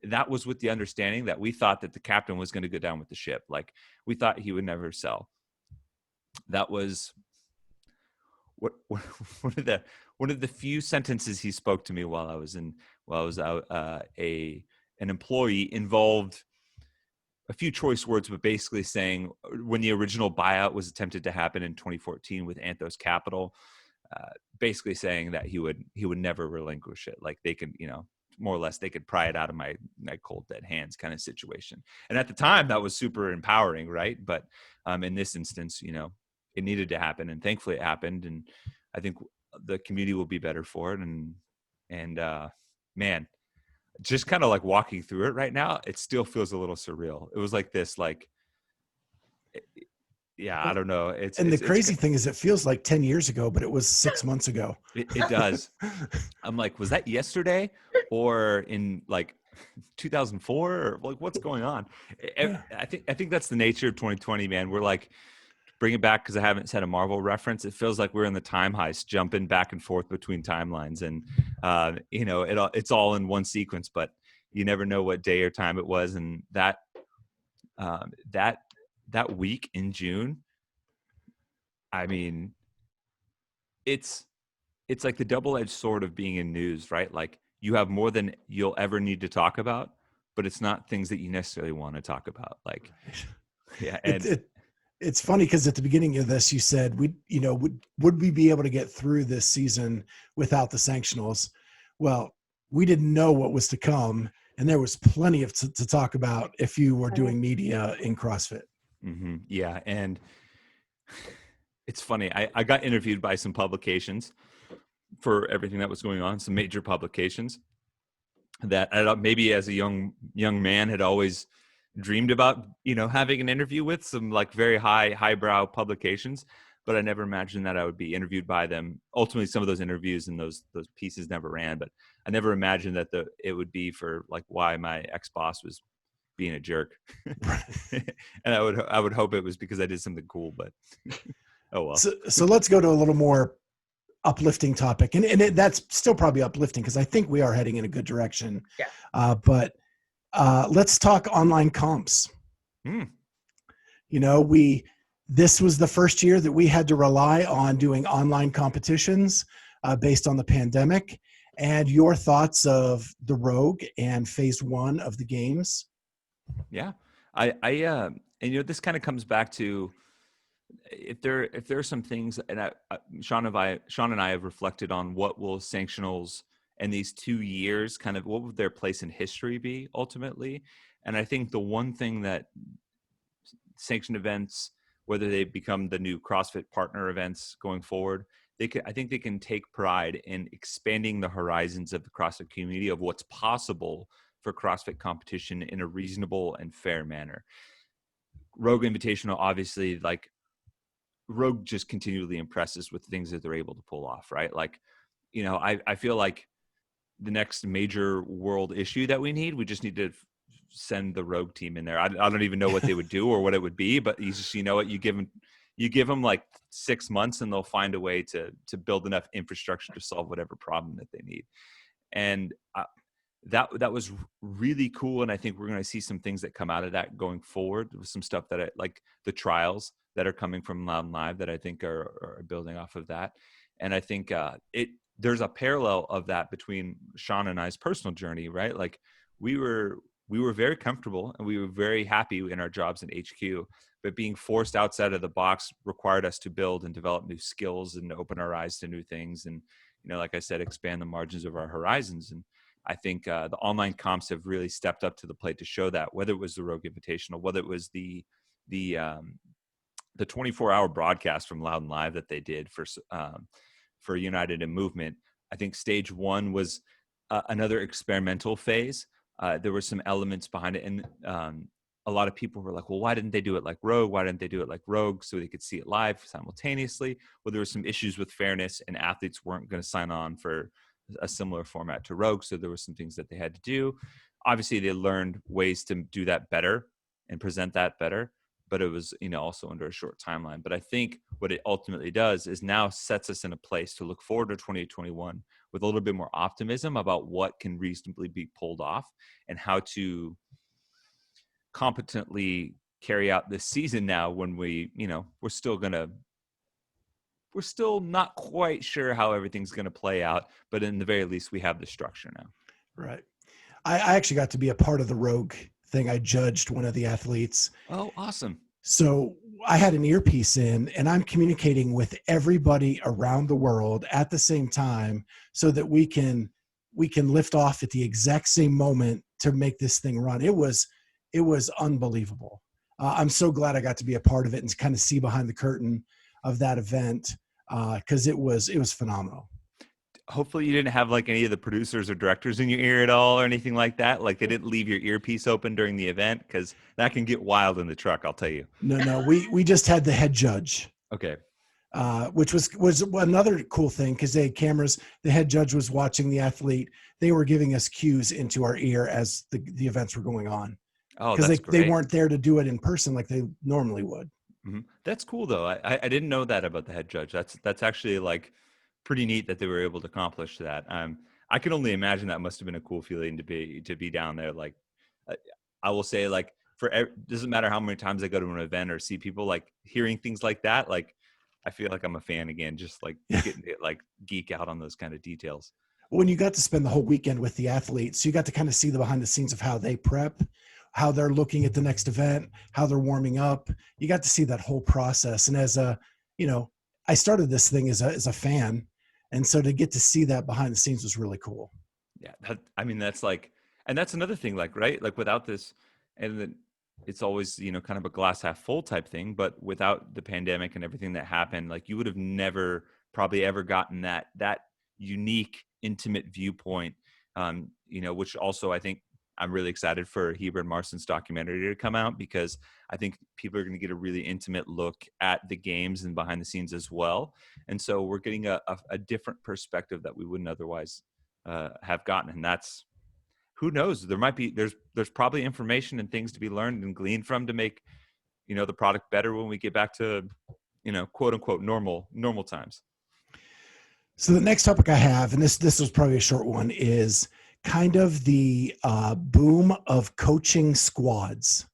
that was with the understanding that we thought that the captain was going to go down with the ship. Like, we thought he would never sell. That was one of the few sentences he spoke to me while I was out. An employee involved a few choice words, but basically saying, when the original buyout was attempted to happen in 2014 with Anthos Capital, basically saying that he would never relinquish it. Like, they could, more or less, they could pry it out of my cold dead hands kind of situation. And at the time, that was super empowering, right? But in this instance, it needed to happen, and thankfully it happened. And I think the community will be better for it. And man, just kind of like walking through it right now, it still feels a little surreal. It was like this, I don't know. The crazy thing is, it feels like 10 years ago, but it was 6 months ago. It does. I'm like, was that yesterday or in like 2004, or like, what's going on? I think that's the nature of 2020, man. We're like, bring it back, because I haven't said a Marvel reference. It feels like we're in the time heist, jumping back and forth between timelines, and it's all in one sequence, but you never know what day or time it was. And that week in June, I mean, it's like the double-edged sword of being in news, right? Like, you have more than you'll ever need to talk about, but it's not things that you necessarily want to talk about. Like, yeah. And it's funny, because at the beginning of this, you said, would we be able to get through this season without the sanctionals? Well, we didn't know what was to come, and there was plenty to talk about if you were doing media in CrossFit. Mm-hmm. Yeah. And it's funny. I got interviewed by some publications for everything that was going on, some major publications that I maybe as a young man had always dreamed about, having an interview with, some like very highbrow publications, but I never imagined that I would be interviewed by them. Ultimately, some of those interviews and those pieces never ran, but I never imagined that it would be for like why my ex-boss was being a jerk. And I would hope it was because I did something cool, but oh well. So let's go to a little more uplifting topic, and that's still probably uplifting, because I think we are heading in a good direction. Yeah. But let's talk online comps. This was the first year that we had to rely on doing online competitions based on the pandemic. And your thoughts of the Rogue and phase 1 of the games? Yeah, and this kind of comes back to, if there are some things, and Sean and I have reflected on what will sanctionals and these 2 years, kind of what would their place in history be ultimately. And I think the one thing that sanctioned events, whether they become the new CrossFit partner events going forward, I think they can take pride in expanding the horizons of the CrossFit community, of what's possible for CrossFit competition in a reasonable and fair manner. Rogue Invitational, obviously, like, Rogue just continually impresses with things that they're able to pull off, right? Like, I feel like the next major world issue that we just need to send the Rogue team in there. I don't even know what they would do or what it would be, but you just, you give them like 6 months and they'll find a way to build enough infrastructure to solve whatever problem that they need. And that was really cool. And I think we're going to see some things that come out of that going forward, with some stuff that like the trials that are coming from Loud and Live that I think are building off of that. And I think there's a parallel of that between Sean and I's personal journey, right? Like, we were we were very comfortable and we were very happy in our jobs in HQ, but being forced outside of the box required us to build and develop new skills and open our eyes to new things. And, like I said, expand the margins of our horizons. And I think the online comps have really stepped up to the plate to show that, whether it was the Rogue Invitational, whether it was the 24-hour broadcast from Loud and Live that they did for United in Movement. I think stage one was another experimental phase. There were some elements behind it, and a lot of people were like, well, why didn't they do it like Rogue? Why didn't they do it like Rogue so they could see it live simultaneously? Well, there were some issues with fairness, and athletes weren't going to sign on for a similar format to Rogue, so there were some things that they had to do. Obviously, they learned ways to do that better and present that better, but it was, also under a short timeline. But I think what it ultimately does is now sets us in a place to look forward to 2021 with a little bit more optimism about what can reasonably be pulled off and how to competently carry out this season now when we're still not quite sure how everything's going to play out, but in the very least, we have the structure now. Right. I actually got to be a part of the Rogue thing. I judged one of the athletes. Oh, awesome. So I had an earpiece in and I'm communicating with everybody around the world at the same time so that we can lift off at the exact same moment to make this thing run. It was unbelievable. I'm so glad I got to be a part of it and kind of see behind the curtain of that event. Cause it was phenomenal. Hopefully you didn't have like any of the producers or directors in your ear at all or anything like that. Like they didn't leave your earpiece open during the event, because that can get wild in the truck, I'll tell you. No, we just had the head judge. Okay. Which was another cool thing, because they had cameras. The head judge was watching the athlete. They were giving us cues into our ear as the events were going on. Oh, because that's great. They weren't there to do it in person like they normally would. Mm-hmm. That's cool though. I didn't know that about the head judge. That's actually like pretty neat that they were able to accomplish that. I can only imagine that must have been a cool feeling to be down there. Like, I will say, like, doesn't matter how many times I go to an event or see people like hearing things like that. Like, I feel like I'm a fan again, just like getting to like geek out on those kind of details. When you got to spend the whole weekend with the athletes, you got to kind of see the behind the scenes of how they prep, how they're looking at the next event, how they're warming up. You got to see that whole process. And as I started this thing as a fan. And so to get to see that behind the scenes was really cool. Yeah. That's like, and that's another thing, like, right. Like without this, and then it's always, kind of a glass half full type thing, but without the pandemic and everything that happened, like you would have never probably ever gotten that unique, intimate viewpoint, which also I think I'm really excited for Heber and Marston's documentary to come out, because I think people are going to get a really intimate look at the games and behind the scenes as well. And so we're getting a different perspective that we wouldn't otherwise have gotten. And that's, who knows, there's probably information and things to be learned and gleaned from to make, the product better when we get back to, quote unquote, normal times. So the next topic I have, and this was probably a short one, is kind of the boom of coaching squads.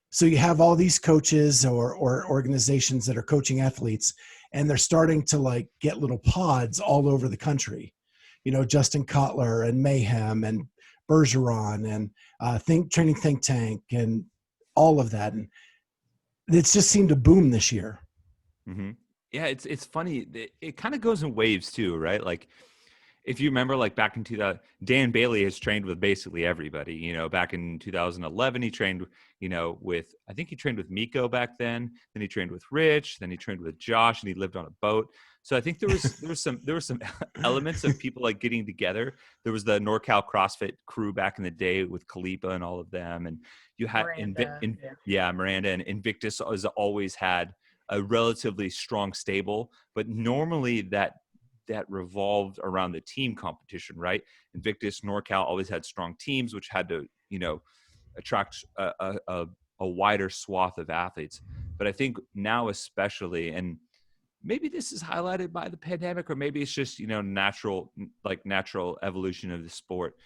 So you have all these coaches or organizations that are coaching athletes, and they're starting to like get little pods all over the country. Justin Kotler and Mayhem and Bergeron and Training Think Tank and all of that. And it's just seemed to boom this year. Mm-hmm. Yeah, it's funny. It kind of goes in waves too, right? Like, if you remember, like back in 2000, Dan Bailey has trained with basically everybody. Back in 2011, he trained, I think he trained with Miko back then. Then he trained with Rich. Then he trained with Josh, and he lived on a boat. So I think there was some elements of people like getting together. There was the NorCal CrossFit crew back in the day with Kalipa and all of them, and you had Miranda and Invictus has always had a relatively strong stable, but normally that revolved around the team competition, right? Invictus, NorCal always had strong teams, which had to, attract a wider swath of athletes. But I think now especially, and maybe this is highlighted by the pandemic, or maybe it's just, natural evolution of the sport.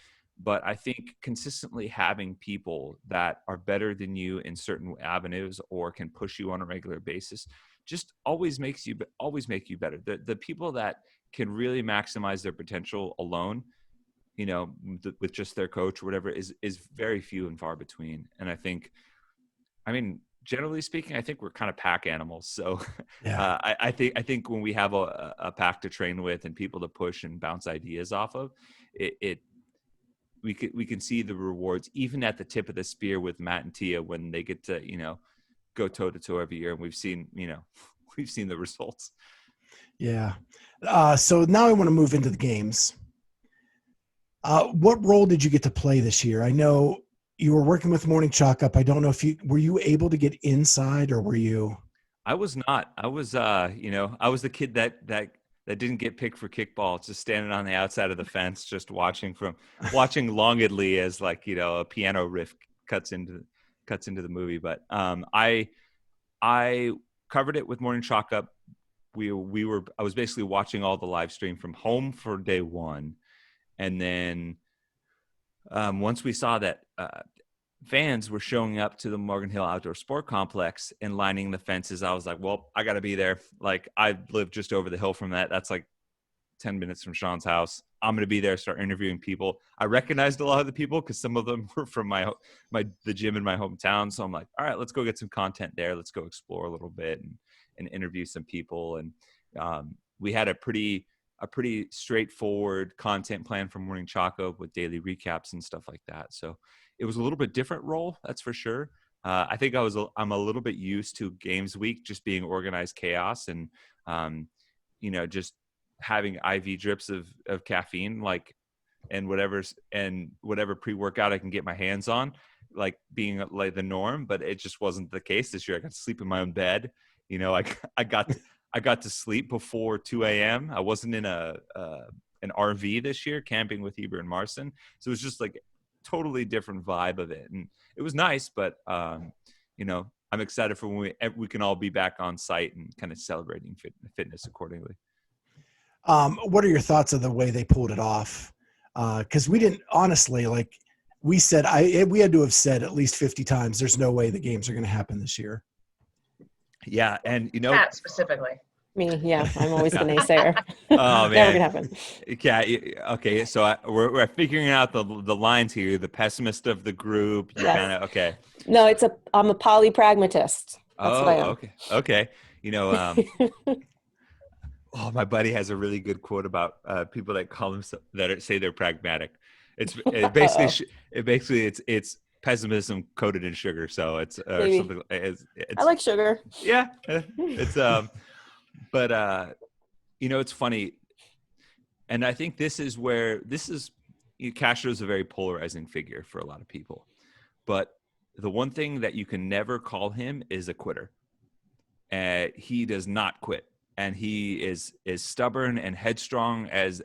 But I think consistently having people that are better than you in certain avenues or can push you on a regular basis just always make you better. The people that can really maximize their potential alone, with just their coach or whatever is very few and far between. And I mean, generally speaking, I think we're kind of pack animals. So Yeah. I think when we have a pack to train with and people to push and bounce ideas off of, we can see the rewards even at the tip of the spear with Matt and Tia when they get to, go toe to toe every year. And we've seen the results. Yeah. So now I want to move into the games. What role did you get to play this year? I know you were working with Morning Chalk Up. I don't know if were you able to get inside or were you? I was not. I was, I was the kid that didn't get picked for kickball, just standing on the outside of the fence, just watching longedly as a piano riff cuts into the movie. But I covered it with Morning Chalk Up. I was basically watching all the live stream from home for day one. And then once we saw that fans were showing up to the Morgan Hill Outdoor Sport Complex and lining the fences, I was like, well, I got to be there. Like, I live just over the hill from that. That's like 10 minutes from Sean's house. I'm going to be there, start interviewing people. I recognized a lot of the people because some of them were from the gym in my hometown. So I'm like, all right, let's go get some content there. Let's go explore a little bit and interview some people. And we had a pretty straightforward content plan for Morning Chalk Up with daily recaps and stuff like that. So it was a little bit different role, that's for sure. I think I'm a little bit used to games week just being organized chaos and just having IV drips of caffeine, and whatever pre-workout I can get my hands on, like being like the norm. But it just wasn't the case this year. I got to sleep in my own bed. I got to sleep before 2 a.m. I wasn't in an RV this year, camping with Heber and Marson. So it was just like totally different vibe of it. And it was nice, but, I'm excited for when we can all be back on site and kind of celebrating fitness accordingly. What are your thoughts of the way they pulled it off? Because we didn't, honestly, like we said, we had to have said at least 50 times, there's no way the games are going to happen this year. Yeah. And, That specifically. Me, yeah. I'm always the naysayer. Oh, man. Never gonna happen. Yeah. Okay. So we're figuring out the lines here. The pessimist of the group. You're Yes. kind of okay. No, I'm a polypragmatist. That's what I am. Okay. My buddy has a really good quote about people that call themselves say they're pragmatic. It's pessimism coated in sugar. So it's something. I like sugar. Yeah. It's but it's funny, and I think Castro is a very polarizing figure for a lot of people. But the one thing that you can never call him is a quitter. He does not quit. And he is stubborn and headstrong as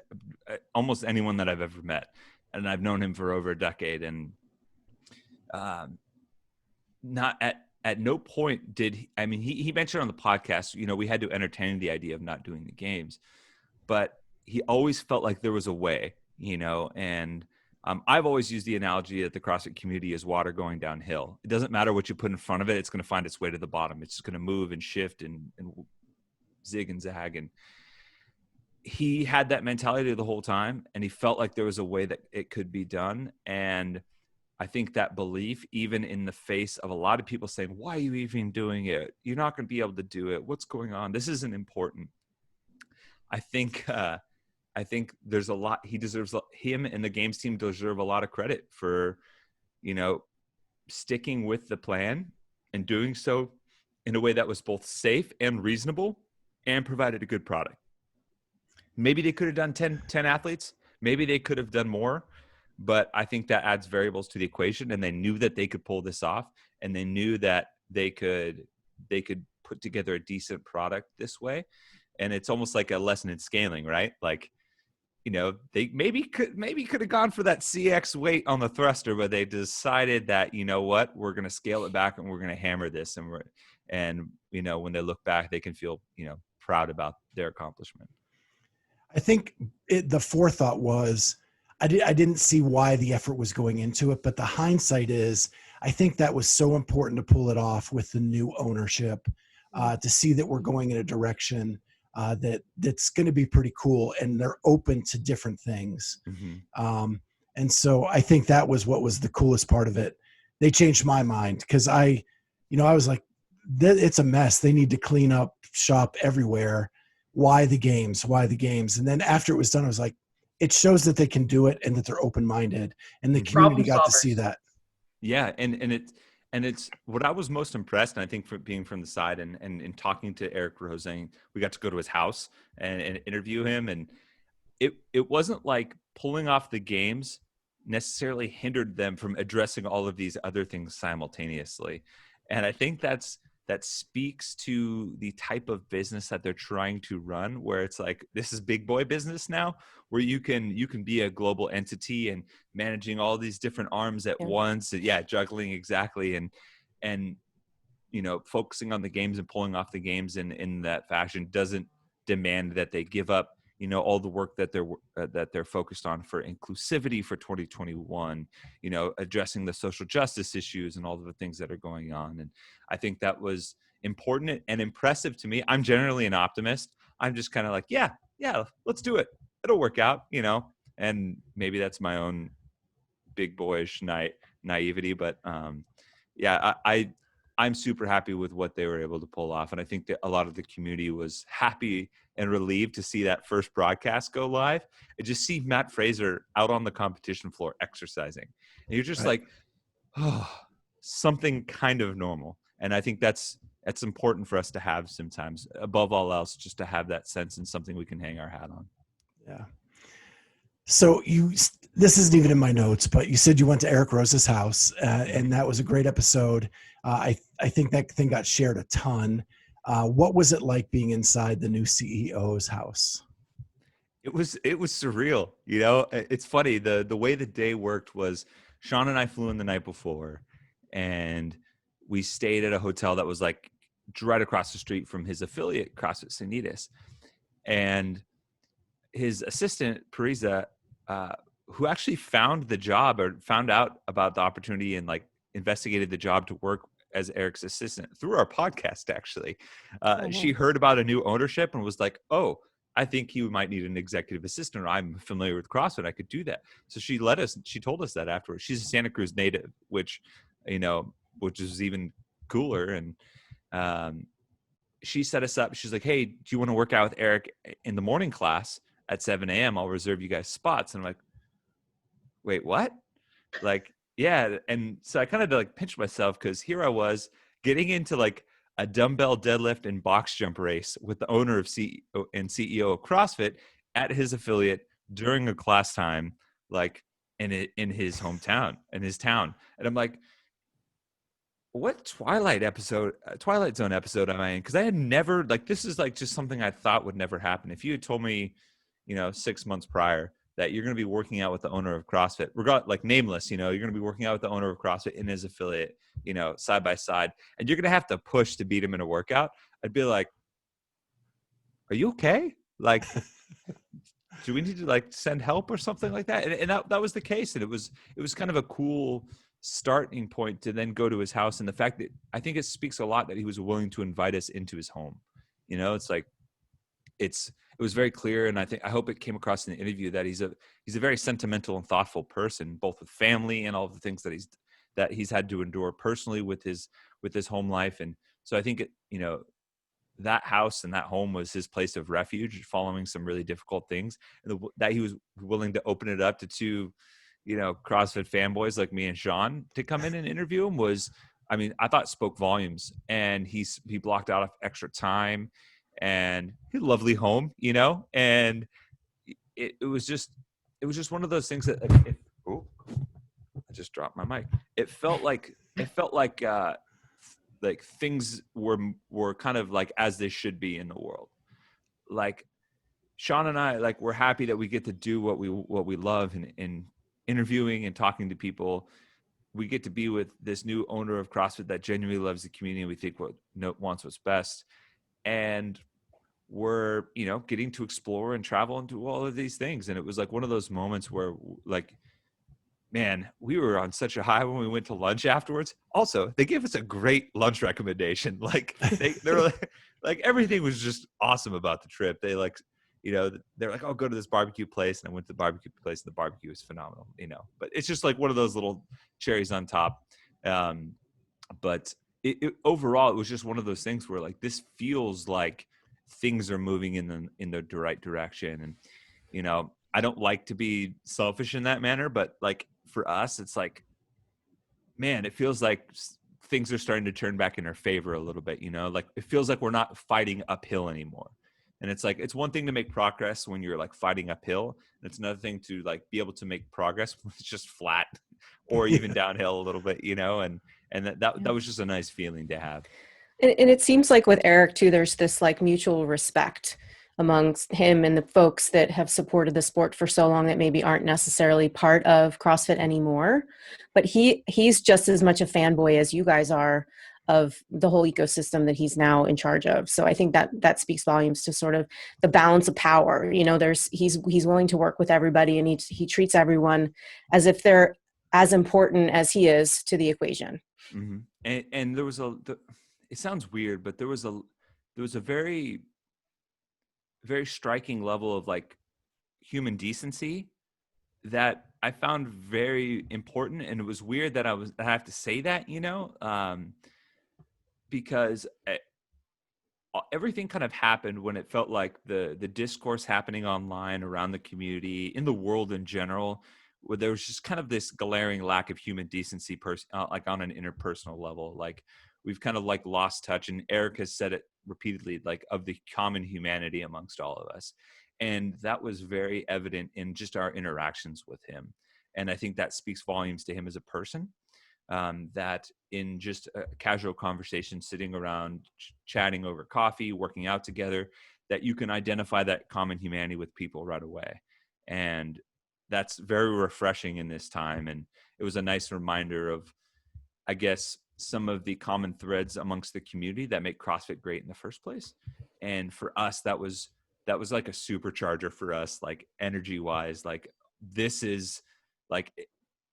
almost anyone that I've ever met. And I've known him for over a decade. And not at no point did he mentioned on the podcast, we had to entertain the idea of not doing the games. But he always felt like there was a way, and I've always used the analogy that the CrossFit community is water going downhill. It doesn't matter what you put in front of it. It's going to find its way to the bottom. It's just going to move and shift and zig and zag. And he had that mentality the whole time, and he felt like there was a way that it could be done. And I think that belief, even in the face of a lot of people saying, why are you even doing it? You're not going to be able to do it. What's going on? This isn't important. I think there's a lot he deserves. Him and the games team deserve a lot of credit for, sticking with the plan and doing so in a way that was both safe and reasonable and provided a good product. Maybe they could have done 10 athletes. Maybe they could have done more, but I think that adds variables to the equation, and they knew that they could pull this off, and they knew that they could put together a decent product this way. And it's almost like a lesson in scaling, right? Like, they maybe could have gone for that CX weight on the thruster, but they decided that, we're going to scale it back and we're going to hammer this. And when they look back, they can feel, proud about their accomplishment. I think the forethought was, I didn't see why the effort was going into it, but the hindsight is, I think that was so important to pull it off with the new ownership, to see that we're going in a direction that's going to be pretty cool, and they're open to different things. And so I think that was what was the coolest part of it. They changed my mind because I was like, it's a mess. They need to clean up shop everywhere. Why the games? Why the games? And then after it was done, I was like, it shows that they can do it and that they're open-minded, and the community Problem got to solvers. see that. Yeah, and it's what I was most impressed, and I think, for being from the side and in talking to Eric Roseng, we got to go to his house and interview him, and it wasn't like pulling off the games necessarily hindered them from addressing all of these other things simultaneously. And I think that speaks to the type of business that they're trying to run, where it's like, this is big boy business now, where you can be a global entity and managing all these different arms at once. Yeah, juggling, exactly. And focusing on the games and pulling off the games in that fashion doesn't demand that they give up all the work that they're focused on for inclusivity for 2021, addressing the social justice issues and all of the things that are going on. And I think that was important and impressive to me. I'm generally an optimist. I'm just kind of like, yeah, let's do it. It'll work out, and maybe that's my own big boyish naivety, but I'm super happy with what they were able to pull off. And I think that a lot of the community was happy and relieved to see that first broadcast go live. And just see Matt Fraser out on the competition floor exercising. And you're just Right. like, oh, something kind of normal. And I think that's important for us to have sometimes, above all else, just to have that sense and something we can hang our hat on. Yeah. So this isn't even in my notes, but you said you went to Eric Rose's house, and that was a great episode. I think that thing got shared a ton. What was it like being inside the new CEO's house? It was surreal. It's funny. The way the day worked was, Sean and I flew in the night before, and we stayed at a hotel that was like right across the street from his affiliate, CrossFit Sanitas. And his assistant, Parisa, who actually found the job or found out about the opportunity and like investigated the job to work as Eric's assistant through our podcast, actually. She heard about a new ownership and was like, oh, I think he might need an executive assistant, or I'm familiar with CrossFit, I could do that. So she told us that afterwards. She's a Santa Cruz native, which is even cooler. And she set us up. She's like, hey, do you want to work out with Eric in the morning class at 7 a.m.? I'll reserve you guys spots. And I'm like, wait, what? Like, yeah. And so I kind of like pinched myself, because here I was getting into like a dumbbell deadlift and box jump race with the owner of CEO of CrossFit at his affiliate during a class time, like in his hometown, in his town. And I'm like, what Twilight Zone episode am I in? Because I had never, like, this is like just something I thought would never happen. If you had told me, 6 months prior that you're going to be working out with the owner of CrossFit, like nameless, you're going to be working out with the owner of CrossFit in his affiliate, side by side, and you're going to have to push to beat him in a workout, I'd be like, are you okay? Like, do we need to like send help or something like that? And that was the case. And it was kind of a cool starting point to then go to his house. And the fact that I think it speaks a lot that he was willing to invite us into his home. It's like, it was very clear. And I hope it came across in the interview that he's a very sentimental and thoughtful person, both with family and all the things that he's had to endure personally with his home life. And so I think that house and that home was his place of refuge following some really difficult things, and that he was willing to open it up to two, CrossFit fanboys like me and Sean to come in and interview him was, I thought spoke volumes. And he blocked out extra time, and he had a lovely home, and it was just one of those things that I just dropped my mic. It felt like things were kind of like as they should be in the world. Like Sean and I, like, we're happy that we get to do what we love in interviewing and talking to people. We get to be with this new owner of CrossFit that genuinely loves the community, and we think wants what's best. And we're, getting to explore and travel and do all of these things. And it was like one of those moments where, like, man, we were on such a high when we went to lunch afterwards. Also, they gave us a great lunch recommendation. Like they're like everything was just awesome about the trip. They like, you know, they're like, oh, go to this barbecue place. And I went to the barbecue place and the barbecue was phenomenal, you know, but it's just like one of those little cherries on top. But overall, it was just one of those things where like, this feels like things are moving in the right direction. And, you know, I don't like to be selfish in that manner, but like for us, it's like, man, it feels like things are starting to turn back in our favor a little bit, you know, like it feels like we're not fighting uphill anymore. And it's like, it's one thing to make progress when you're like fighting uphill. And it's another thing to like be able to make progress when it's just flat or even downhill a little bit, you know, and that was just a nice feeling to have. And it seems like with Eric too, there's this like mutual respect amongst him and the folks that have supported the sport for so long that maybe aren't necessarily part of CrossFit anymore. But he's just as much a fanboy as you guys are of the whole ecosystem that he's now in charge of. So I think that speaks volumes to sort of the balance of power. You know, he's willing to work with everybody, and he treats everyone as if they're as important as he is to the equation. Mm-hmm. And there was it sounds weird, but there was a very, very striking level of like human decency that I found very important. And it was weird that I have to say that, you know, because everything kind of happened when it felt like the discourse happening online around the community, in the world in general, where there was just kind of this glaring lack of human decency, like on an interpersonal level. Like we've kind of like lost touch, and Eric has said it repeatedly, like of the common humanity amongst all of us. And that was very evident in just our interactions with him. And I think that speaks volumes to him as a person. That in just a casual conversation, sitting around, chatting over coffee, working out together, that you can identify that common humanity with people right away. And that's very refreshing in this time. And it was a nice reminder of, I guess, some of the common threads amongst the community that make CrossFit great in the first place. And for us, that was like a supercharger for us, like energy wise. Like this is like,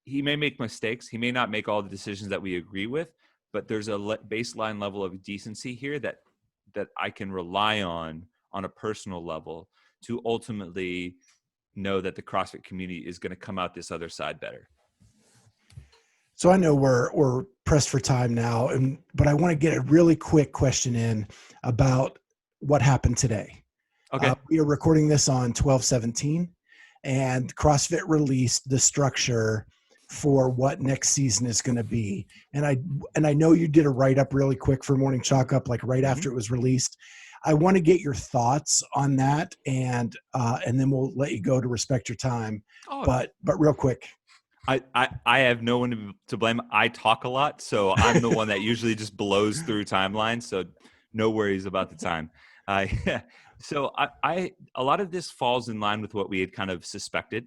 he may make mistakes. He may not make all the decisions that we agree with, but there's a baseline level of decency here that I can rely on a personal level to ultimately know that the CrossFit community is going to come out this other side better. So I know we're pressed for time now, but I want to get a really quick question in about what happened today. Okay. We are recording this on 12/17, and CrossFit released the structure for what next season is going to be. And I know you did a write-up really quick for Morning Chalk Up, like right after it was released. I want to get your thoughts on that, and then we'll let you go to respect your time. Oh. But real quick. I have no one to blame. I talk a lot, so I'm the one that usually just blows through timelines. So no worries about the time. So a lot of this falls in line with what we had kind of suspected,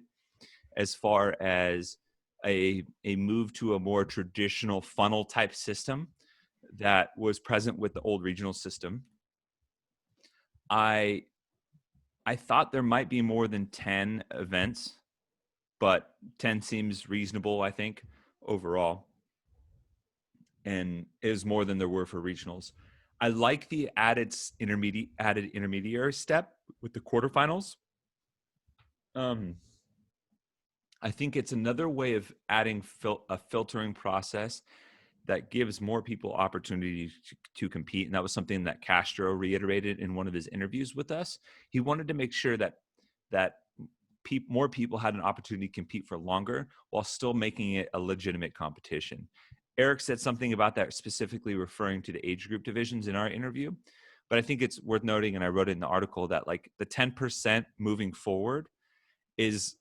as far as a move to a more traditional funnel type system that was present with the old regional system. I thought there might be more than 10 events, but 10 seems reasonable, I think, overall. And it is more than there were for regionals. I like the added intermediary step with the quarterfinals. I think it's another way of adding a filtering process that gives more people opportunity to compete. And that was something that Castro reiterated in one of his interviews with us. He wanted to make sure that more people had an opportunity to compete for longer while still making it a legitimate competition. Eric said something about that, specifically referring to the age group divisions in our interview. But I think it's worth noting, and I wrote it in the article, that like the 10% moving forward is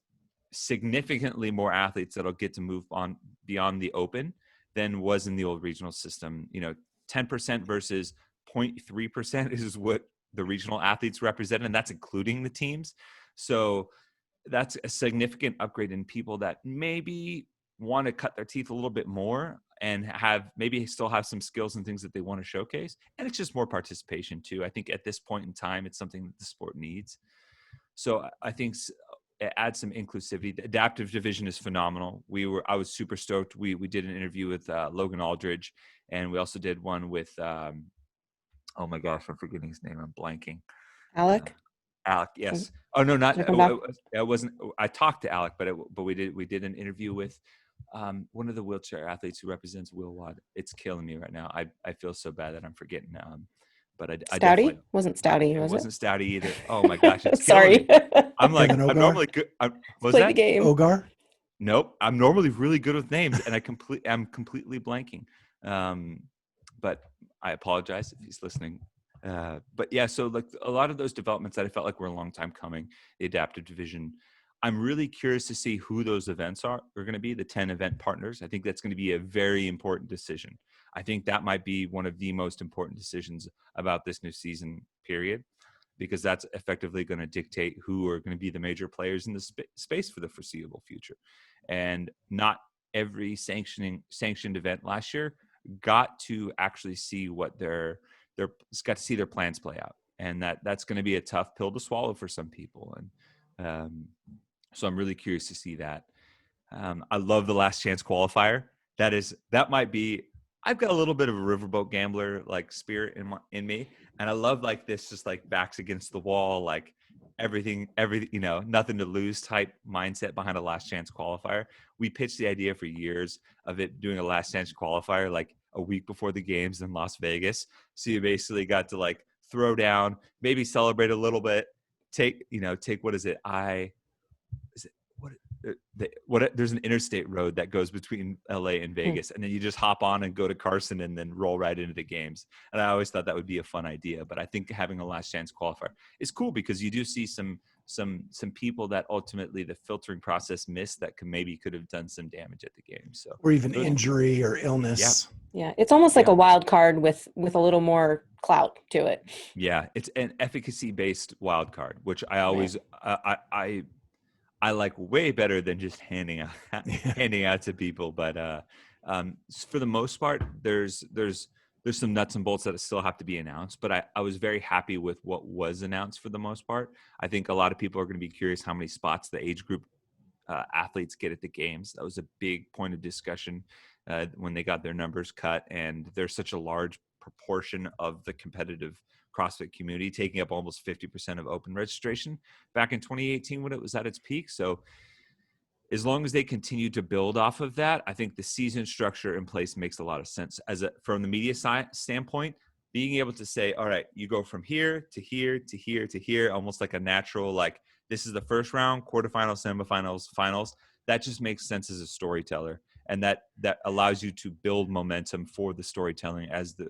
significantly more athletes that'll get to move on beyond the open than was in the old regional system. You know, 10% versus 0.3% is what the regional athletes represent, and that's including the teams. So that's a significant upgrade in people that maybe want to cut their teeth a little bit more and maybe still have some skills and things that they want to showcase. And it's just more participation too. I think at this point in time, it's something that the sport needs. So I think it adds some inclusivity. The adaptive division is phenomenal. I was super stoked. We did an interview with Logan Aldridge, and we also did one with oh my gosh, I'm forgetting his name. I'm blanking. Alec? Alec, yes. Oh no, not Welcome back. it wasn't. I talked to Alec, but we did an interview with one of the wheelchair athletes who represents Will Wad. It's killing me right now. I feel so bad that I'm forgetting. But I Stouty? definitely Wasn't Stouty, it was wasn't it? Stouty either. Oh my gosh, it's Sorry. killing me. I'm like, Kevin I'm Ogar? normally good. Was Played that the game. Ogar? Nope. I'm normally really good with names, and I'm completely blanking. But I apologize if he's listening. But yeah, so like a lot of those developments that I felt like were a long time coming, the adaptive division. I'm really curious to see who those events are going to be, the 10 event partners. I think that's going to be a very important decision. I think that might be one of the most important decisions about this new season period, because that's effectively going to dictate who are going to be the major players in the space for the foreseeable future. And not every sanctioned event last year got to actually see what their plans play out. And that's going to be a tough pill to swallow for some people. And so I'm really curious to see that. I love the last chance qualifier. That might be, I've got a little bit of a riverboat gambler like spirit in me. And I love like this, just like backs against the wall, like everything, nothing to lose type mindset behind a last chance qualifier. We pitched the idea for years of it doing a last chance qualifier, like a week before the games in Las Vegas. So you basically got to like throw down, maybe celebrate a little bit, take, what is it? There's an interstate road that goes between LA and Vegas, and then you just hop on and go to Carson and then roll right into the games. And I always thought that would be a fun idea, but I think having a last chance qualifier is cool, because you do see some people that ultimately the filtering process missed that could have done some damage at the game. So, Or even injury or illness. Yeah, it's almost like a wild card with a little more clout to it. Yeah, it's an efficacy based wild card, which I always I like way better than just handing out to people. But for the most part, there's some nuts and bolts that still have to be announced. But I was very happy with what was announced for the most part. I think a lot of people are going to be curious how many spots the age group athletes get at the games. That was a big point of discussion when they got their numbers cut, and there's such a large proportion of the competitive CrossFit community, taking up almost 50% of open registration back in 2018 when it was at its peak. So as long as they continue to build off of that, I think the season structure in place makes a lot of sense. From the media standpoint, being able to say, all right, you go from here to here to here to here, almost like a natural, like this is the first round, quarterfinals, semifinals, finals. That just makes sense as a storyteller. And that allows you to build momentum for the storytelling as the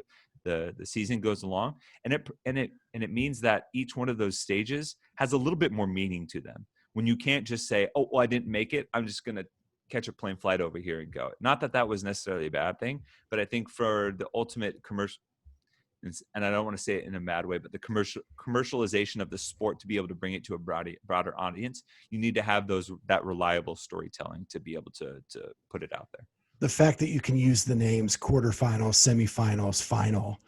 season goes along, and it means that each one of those stages has a little bit more meaning to them. When you can't just say, oh, well, I didn't make it, I'm just going to catch a plane flight over here and go. Not that was necessarily a bad thing, but I think for the ultimate commercial, and I don't want to say it in a bad way, but the commercialization of the sport, to be able to bring it to a broader audience, you need to have that reliable storytelling to be able to put it out there. The fact that you can use the names quarterfinals, semifinals, final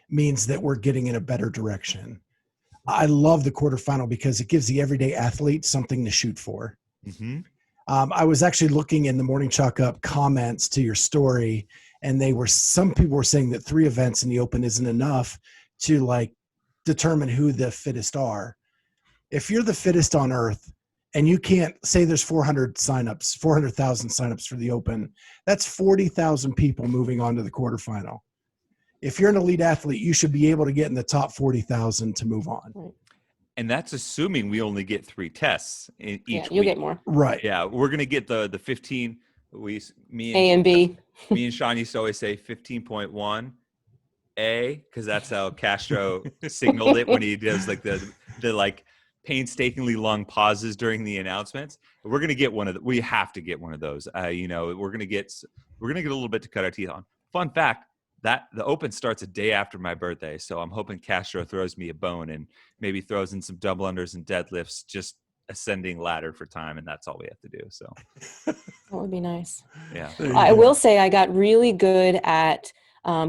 means that we're getting in a better direction. I love the quarterfinal because it gives the everyday athlete something to shoot for. Mm-hmm. I was actually looking in the Morning Chalk Up comments to your story, and some people were saying that 3 events in the open isn't enough to like determine who the fittest are. If you're the fittest on earth, and you can't say there's 400,000 signups for the open, that's 40,000 people moving on to the quarterfinal. If you're an elite athlete, you should be able to get in the top 40,000 to move on. And that's assuming we only get 3 tests in each week. You'll get more. Right. Yeah, we're going to get the 15. A and B. Me and Sean used to always say 15.1 A, because that's how Castro signaled it when he does like the like painstakingly long pauses during the announcements. We're going to get we have to get one of those. We're going to get a little bit to cut our teeth on. Fun fact, that the open starts a day after my birthday. So I'm hoping Castro throws me a bone and maybe throws in some double unders and deadlifts, just ascending ladder for time. And that's all we have to do. So That would be nice. yeah. I will say I got really good at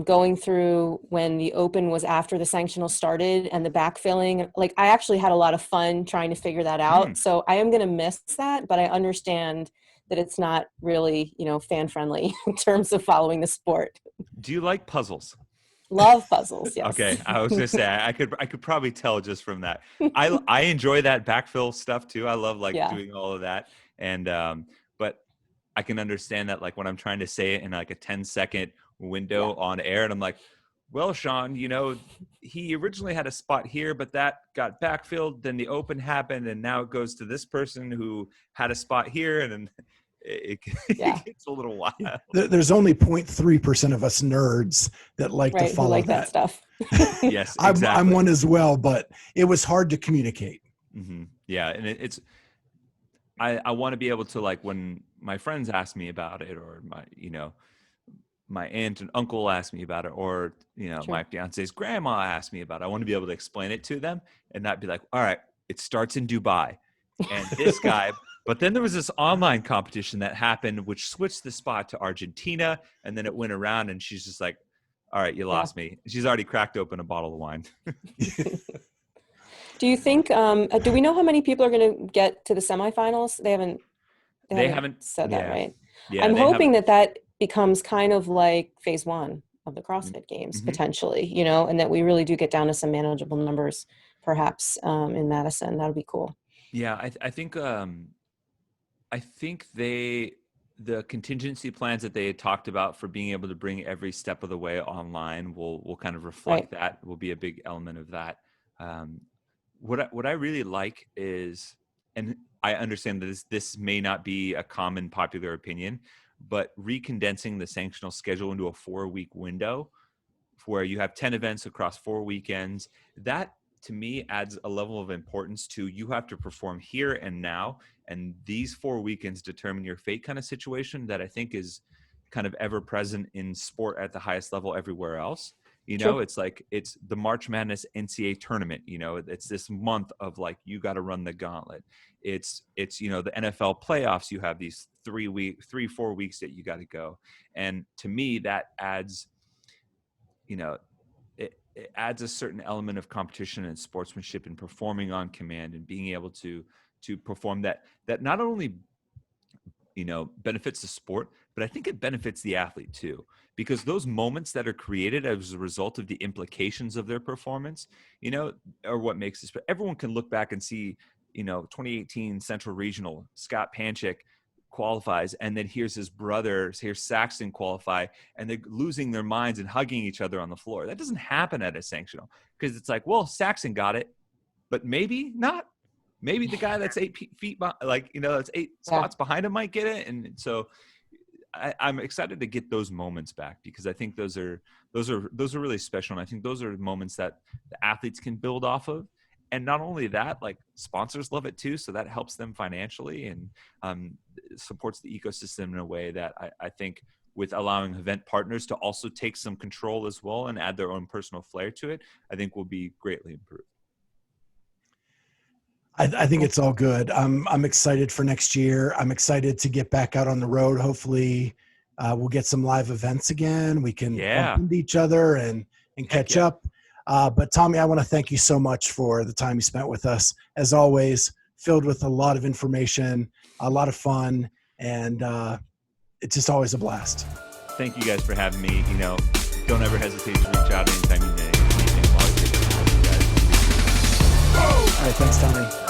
going through when the open was after the sanctional started and the backfilling. Like, I actually had a lot of fun trying to figure that out. So I am going to miss that, but I understand that it's not really, fan friendly in terms of following the sport. Do you like puzzles? Love puzzles. Yes. Okay. I was gonna say I could probably tell just from that. I enjoy that backfill stuff too. I love doing all of that. And but I can understand that when I'm trying to say it in a 10-second window on air, and I'm like, well, Sean, he originally had a spot here, but that got backfilled. Then the open happened, and now it goes to this person who had a spot here, and then it gets a little wild. There's only 0.3% of us nerds that like to follow that stuff. Yes, exactly. I'm one as well, but it was hard to communicate. Mm-hmm. Yeah, and I want to be able to, when my friends ask me about it, or my aunt and uncle ask me about it, or my fiance's grandma asked me about it, I want to be able to explain it to them and not be like, all right, it starts in Dubai and this guy. But then there was this online competition that happened, which switched the spot to Argentina, and then it went around, and she's just like, all right, you lost me. She's already cracked open a bottle of wine. Do you think, do we know how many people are going to get to the semifinals? They haven't said that, right? Yeah, I'm hoping that becomes kind of like phase 1 of the CrossFit Games, potentially, and that we really do get down to some manageable numbers, perhaps, in Madison. That'll be cool. Yeah, I think the contingency plans that they had talked about for being able to bring every step of the way online will kind of reflect that. Will be a big element of that. What I really like is, and I understand that this may not be a common popular opinion, but recondensing the sanctional schedule into a 4-week window where you have 10 events across 4 weekends, that to me adds a level of importance to, you have to perform here and now, and these 4 weekends determine your fate kind of situation that I think is kind of ever present in sport at the highest level everywhere else. It's it's the March Madness NCAA tournament, it's this month of you got to run the gauntlet. It's the NFL playoffs, you have these 4 weeks that you got to go. And to me, that adds, it adds a certain element of competition and sportsmanship and performing on command and being able to perform that not only, benefits the sport, but I think it benefits the athlete too, because those moments that are created as a result of the implications of their performance, are what makes this. But everyone can look back and see, 2018 Central Regional, Scott Panchik qualifies, and then here's Saxon qualify, and they're losing their minds and hugging each other on the floor. That doesn't happen at a sanctional, because it's well, Saxon got it, but maybe not. Maybe the guy that's 8 feet, that's 8 spots behind him might get it. And so I'm excited to get those moments back, because I think those are really special. And I think those are moments that the athletes can build off of. And not only that, sponsors love it too. So that helps them financially and supports the ecosystem in a way that I think, with allowing event partners to also take some control as well and add their own personal flair to it, I think will be greatly improved. I think it's all good. I'm excited for next year. I'm excited to get back out on the road. Hopefully we'll get some live events again. We can bump into each other and catch up. But Tommy, I want to thank you so much for the time you spent with us. As always, filled with a lot of information, a lot of fun, and it's just always a blast. Thank you guys for having me. Don't ever hesitate to reach out anytime you need anything. All right, thanks, Tommy.